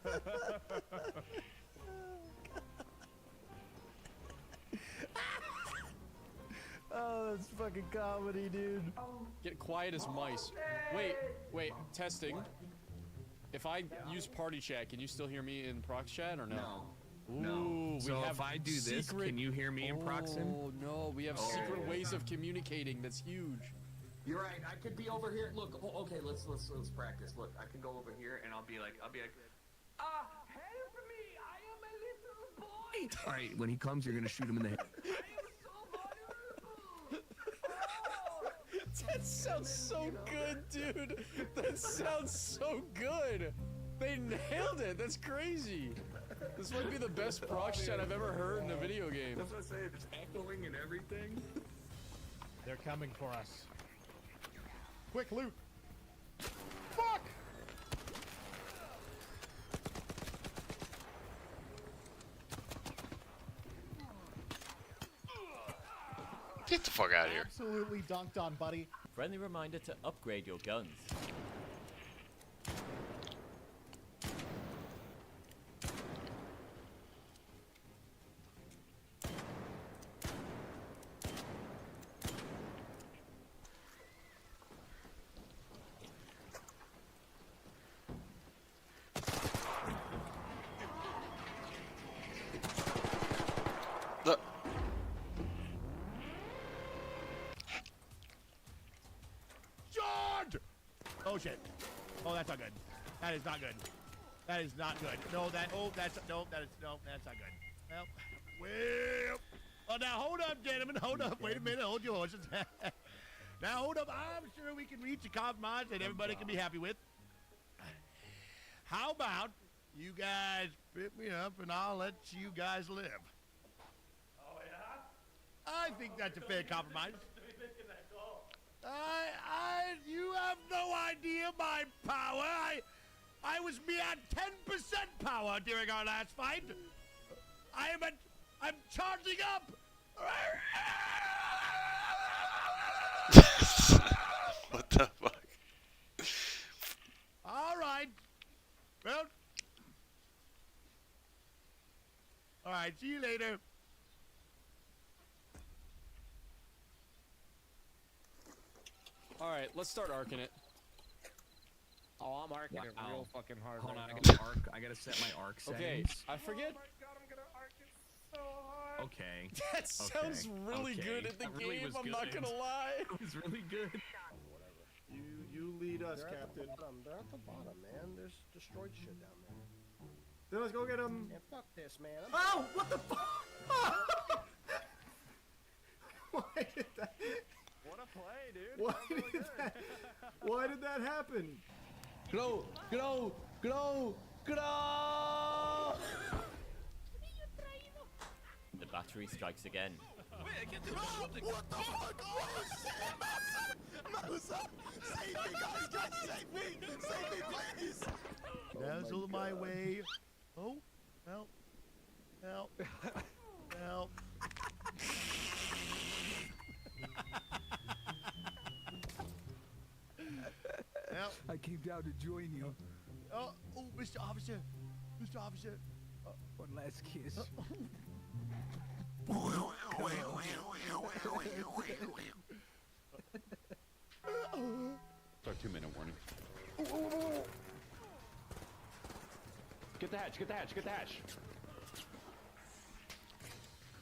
Oh, that's fucking comedy, dude. Get quiet as mice. Wait, testing. If I use party chat, can you still hear me in prox chat or no? No. Ooh, No. we So have if I do this, secret... can you hear me in proxim? Oh no, we have secret ways of communicating. That's huge. You're right. I could be over here. Look. Okay. Let's practice. Look. I can go over here and I'll be like. Help me! I am a little boy. All right. When he comes, you're gonna shoot him in the head. That sounds so good, dude. That sounds so good. They nailed it. That's crazy. This might be the best prox chat I've ever heard in a video game. That's what I say. It's echoing and everything. They're coming for us. Quick loot. Fuck! Get the fuck out of here. Absolutely dunked on, buddy. Friendly reminder to upgrade your guns. that's not good. That is not good. That is not good. No, that, oh, that's, no, that is, no, that's not good. Well, oh, now hold up, gentlemen, hold up. Wait a minute, hold your horses. Now, hold up. I'm sure we can reach a compromise that everybody can be happy with. How about you guys pick me up and I'll let you guys live? Oh, yeah? I think that's a fair compromise. You have no idea my power. I was mere at 10% power during our last fight. I'm charging up. What the fuck? All right. Well. All right. See you later. All right, let's start arcing it. Oh, I'm arcing it Wow. real fucking hard. Hold on, right I now. gotta arc. I gotta set my arc Okay, settings. I forget. Okay. That sounds really good at the That really game, was I'm not good. gonna lie. It was really good. You lead us, They're at Captain. the bottom. They're at the bottom, man. There's destroyed shit down there. Then let's go get them. Yeah, fuck this, man. Oh, what the fuck? Why did that? What a play, dude. Why did that happen? Go! Go! Go! Go! The battery strikes again. What the fuck? Oh, shit! Mouse up! Save me, guys! Save me! Save me, please! Dazzle my way. Oh, help. Help. Help. Help. I came down to join you. Oh, Mr. Officer. Mr. Officer. One last kiss. Start 2-minute warning. Get the hatch, get the hatch, get the hatch.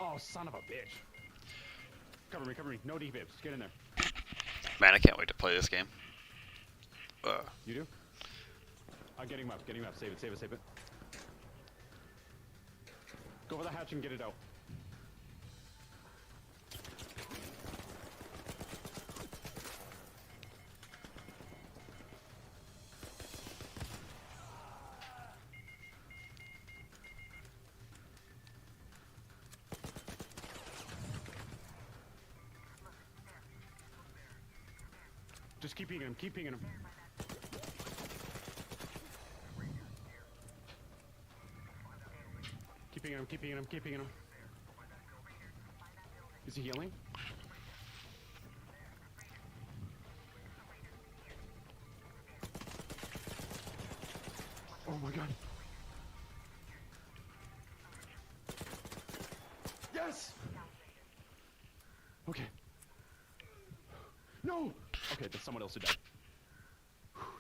Oh, son of a bitch. Cover me. No defibs. Get in there. Man, I can't wait to play this game. You do? I'm getting him up. Save it. Go for the hatch and get it out. Just keep pinging him, Keep pinging him. Is he healing? Oh my god. Yes! Okay. No! Okay, there's someone else who died.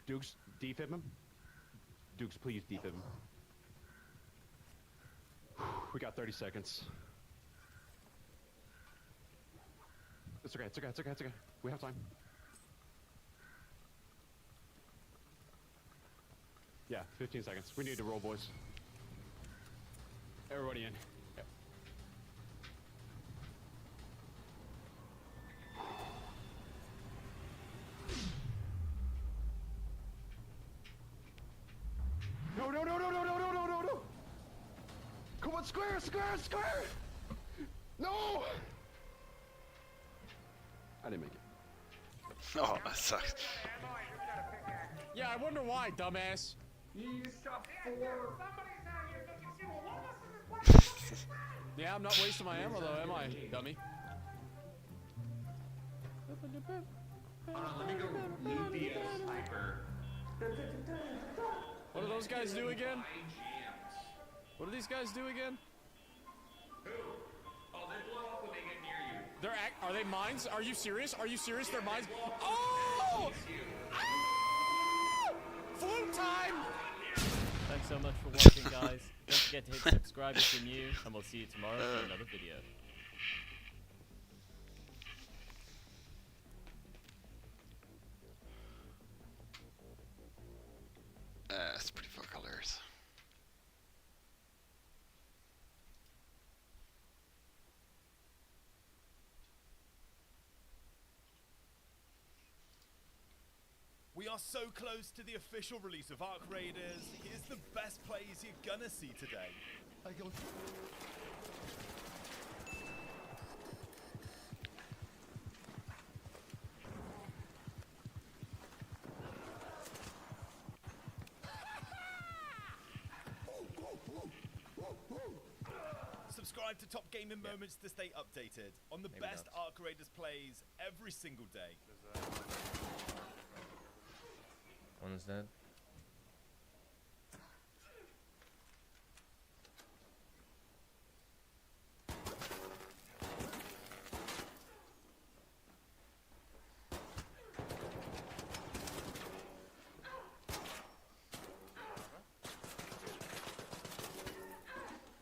Dukes, defib him. Dukes, please defib him. We got 30 seconds. It's okay. We have time. Yeah, 15 seconds. We need to roll, boys. Everybody in. Yep. No. Come on, square! No! I didn't make it. Oh, that sucks. Yeah, I wonder why, dumbass. Yeah, I'm not wasting my ammo though, am I, dummy? Let me go loot the sniper. What do those guys do again? What do these guys do again? Who? Oh, they blow up when they get near you. Are they mines? Are you serious? They're mines? Oh! Ah! Flute time! Thanks so much for watching, guys. Don't forget to hit subscribe if you're new, and we'll see you tomorrow for another video. are so close to the official release of Arc Raiders. Here's the best plays you're gonna see today. Subscribe to Top Gaming Moments to stay updated on the best Arc Raiders plays every single day. One's dead.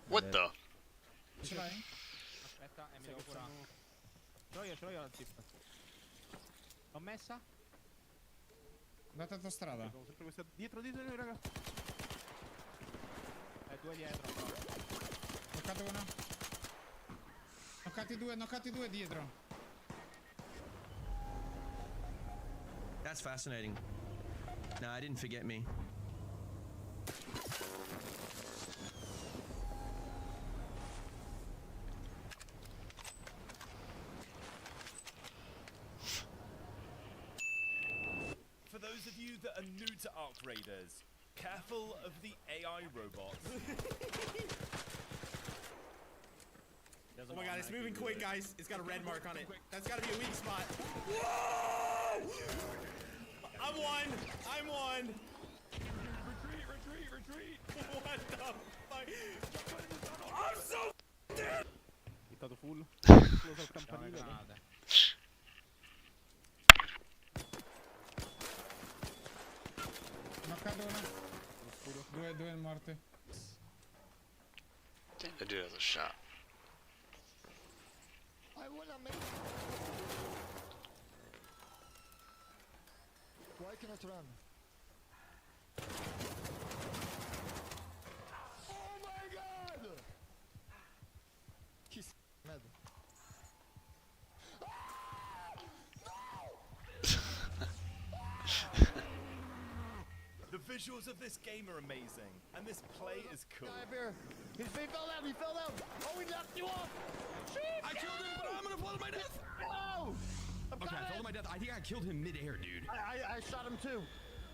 What the? Ce l'hai? Aspetta, mi devo curare. Ce l'ho io la zip. L'ho messa? Andate autostrada. Dietro di noi, raga. Due dietro. Toccato una. Knockati due dietro. That's fascinating. No, I didn't forget me. For those of you that are new to Arc Raiders, careful of the AI robots. Oh my god, it's moving quick, guys. It's got a red mark on it. That's gotta be a weak spot. Whoa! I'm one. Retreat! What the fuck? I'm so dead! Hittato full. Esploso il campanile. Knoccato una. Due morte. Damn, the dude has a shot. I wanna make. Why cannot run? Oh my god! He's mad. The visuals of this game are amazing, and this play is cool. Guy up here. He fell down. Oh, he knocked you off. I killed him, but I'm gonna fall to my death. No! Okay, I fell to my death. I think I killed him mid-air, dude. I shot him too.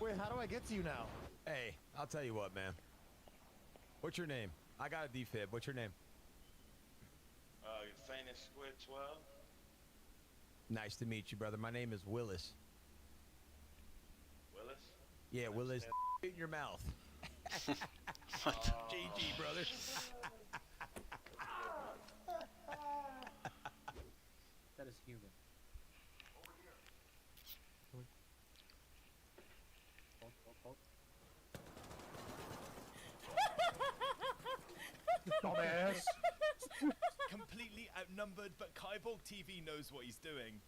Wait, how do I get to you now? Hey, I'll tell you what, man. What's your name? I got a defib. What's your name? Famous Squid 12. Nice to meet you, brother. My name is Willis. Willis? Yeah, Willis. In your mouth. GG, brother. That is human. Dumbass. Completely outnumbered, but Kyborg TV knows what he's doing.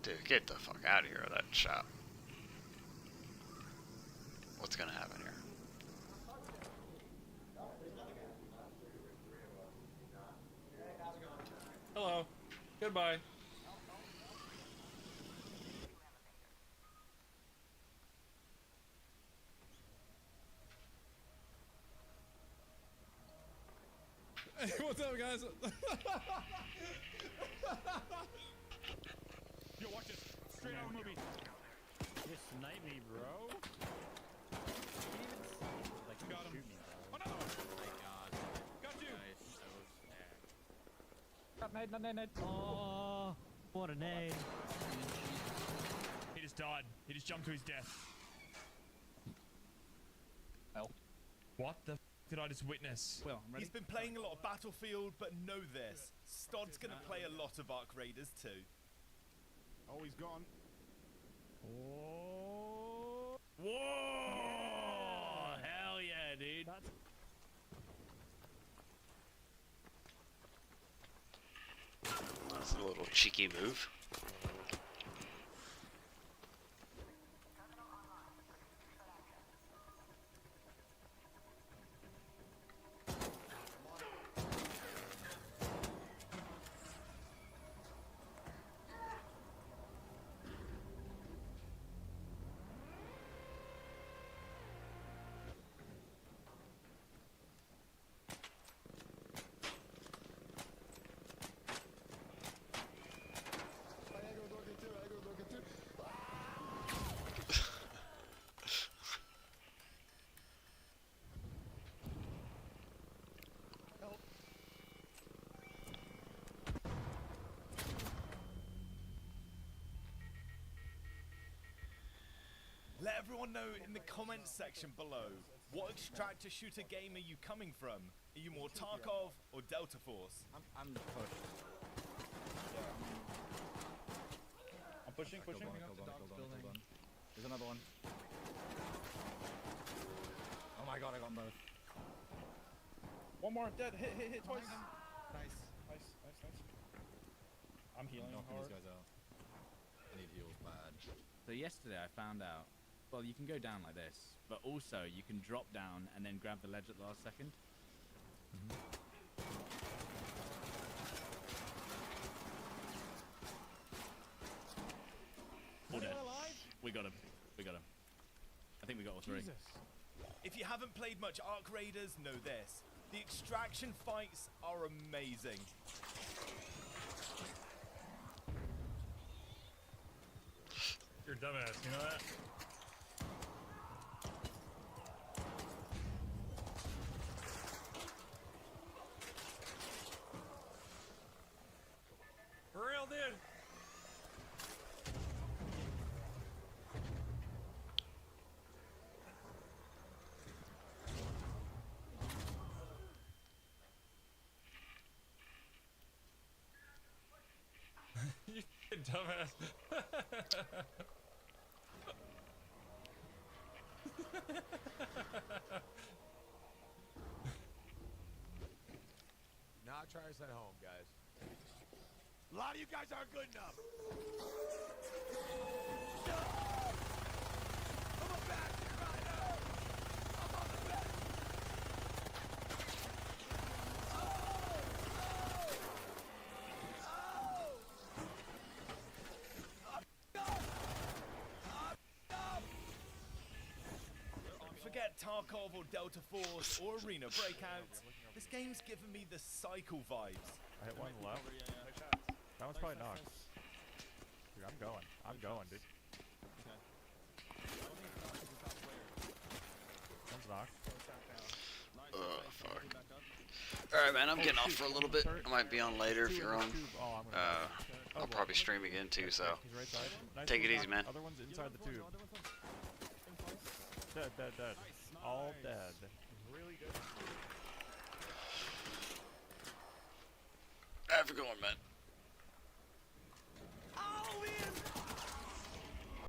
Dude, get the fuck out of here with that shot. What's gonna happen here? Hello. Goodbye. Hey, what's up, guys? Yo, watch this. Straight out of a movie. You snipe me, bro. Like, you Got him. shoot me, bro. Another one. Oh my god. Got you. That is so sad. Nade. Oh, what a nade. He just died. He just jumped to his death. Hell. What the f did I just witness? Well, I'm ready. He's been playing a lot of Battlefield, but know this. Stod's gonna play a lot of Arc Raiders too. Oh, he's gone. Whoa. Whoa! Hell yeah, dude. That's a little cheeky move. someone know in the comments section below, what extractor shooter game are you coming from? Are you more Tarkov or Delta Force? I'm pushing. I'm pushing. Killed one. There's another one. Oh my god, I got them both. One more, dead. Hit twice. Nice. I'm healing knocking hard. these guys out. I need heals bad. So yesterday I found out, well, you can go down like this, but also you can drop down and then grab the ledge at the last second. All dead. We got him. I think we got all three. If you haven't played much Arc Raiders, know this. The extraction fights are amazing. You're a dumbass, you know that? For real, dude. You dumbass. Now try us at home, guys. A lot of you guys aren't good enough. No! I'm a bastard right now. I'm on the bed. Forget Tarkov or Delta Force or Arena Breakout. This game's given me the Cycle vibes. I hit one left. That one's probably knocked. Dude, I'm going, dude. One's knocked. Oh, fuck. Alright, man, I'm getting off for a little bit. I might be on later if you're on. I'll probably stream again too, so take it easy, man. Other one's inside the tube. Dead. All dead. Really good. Have a good one, man.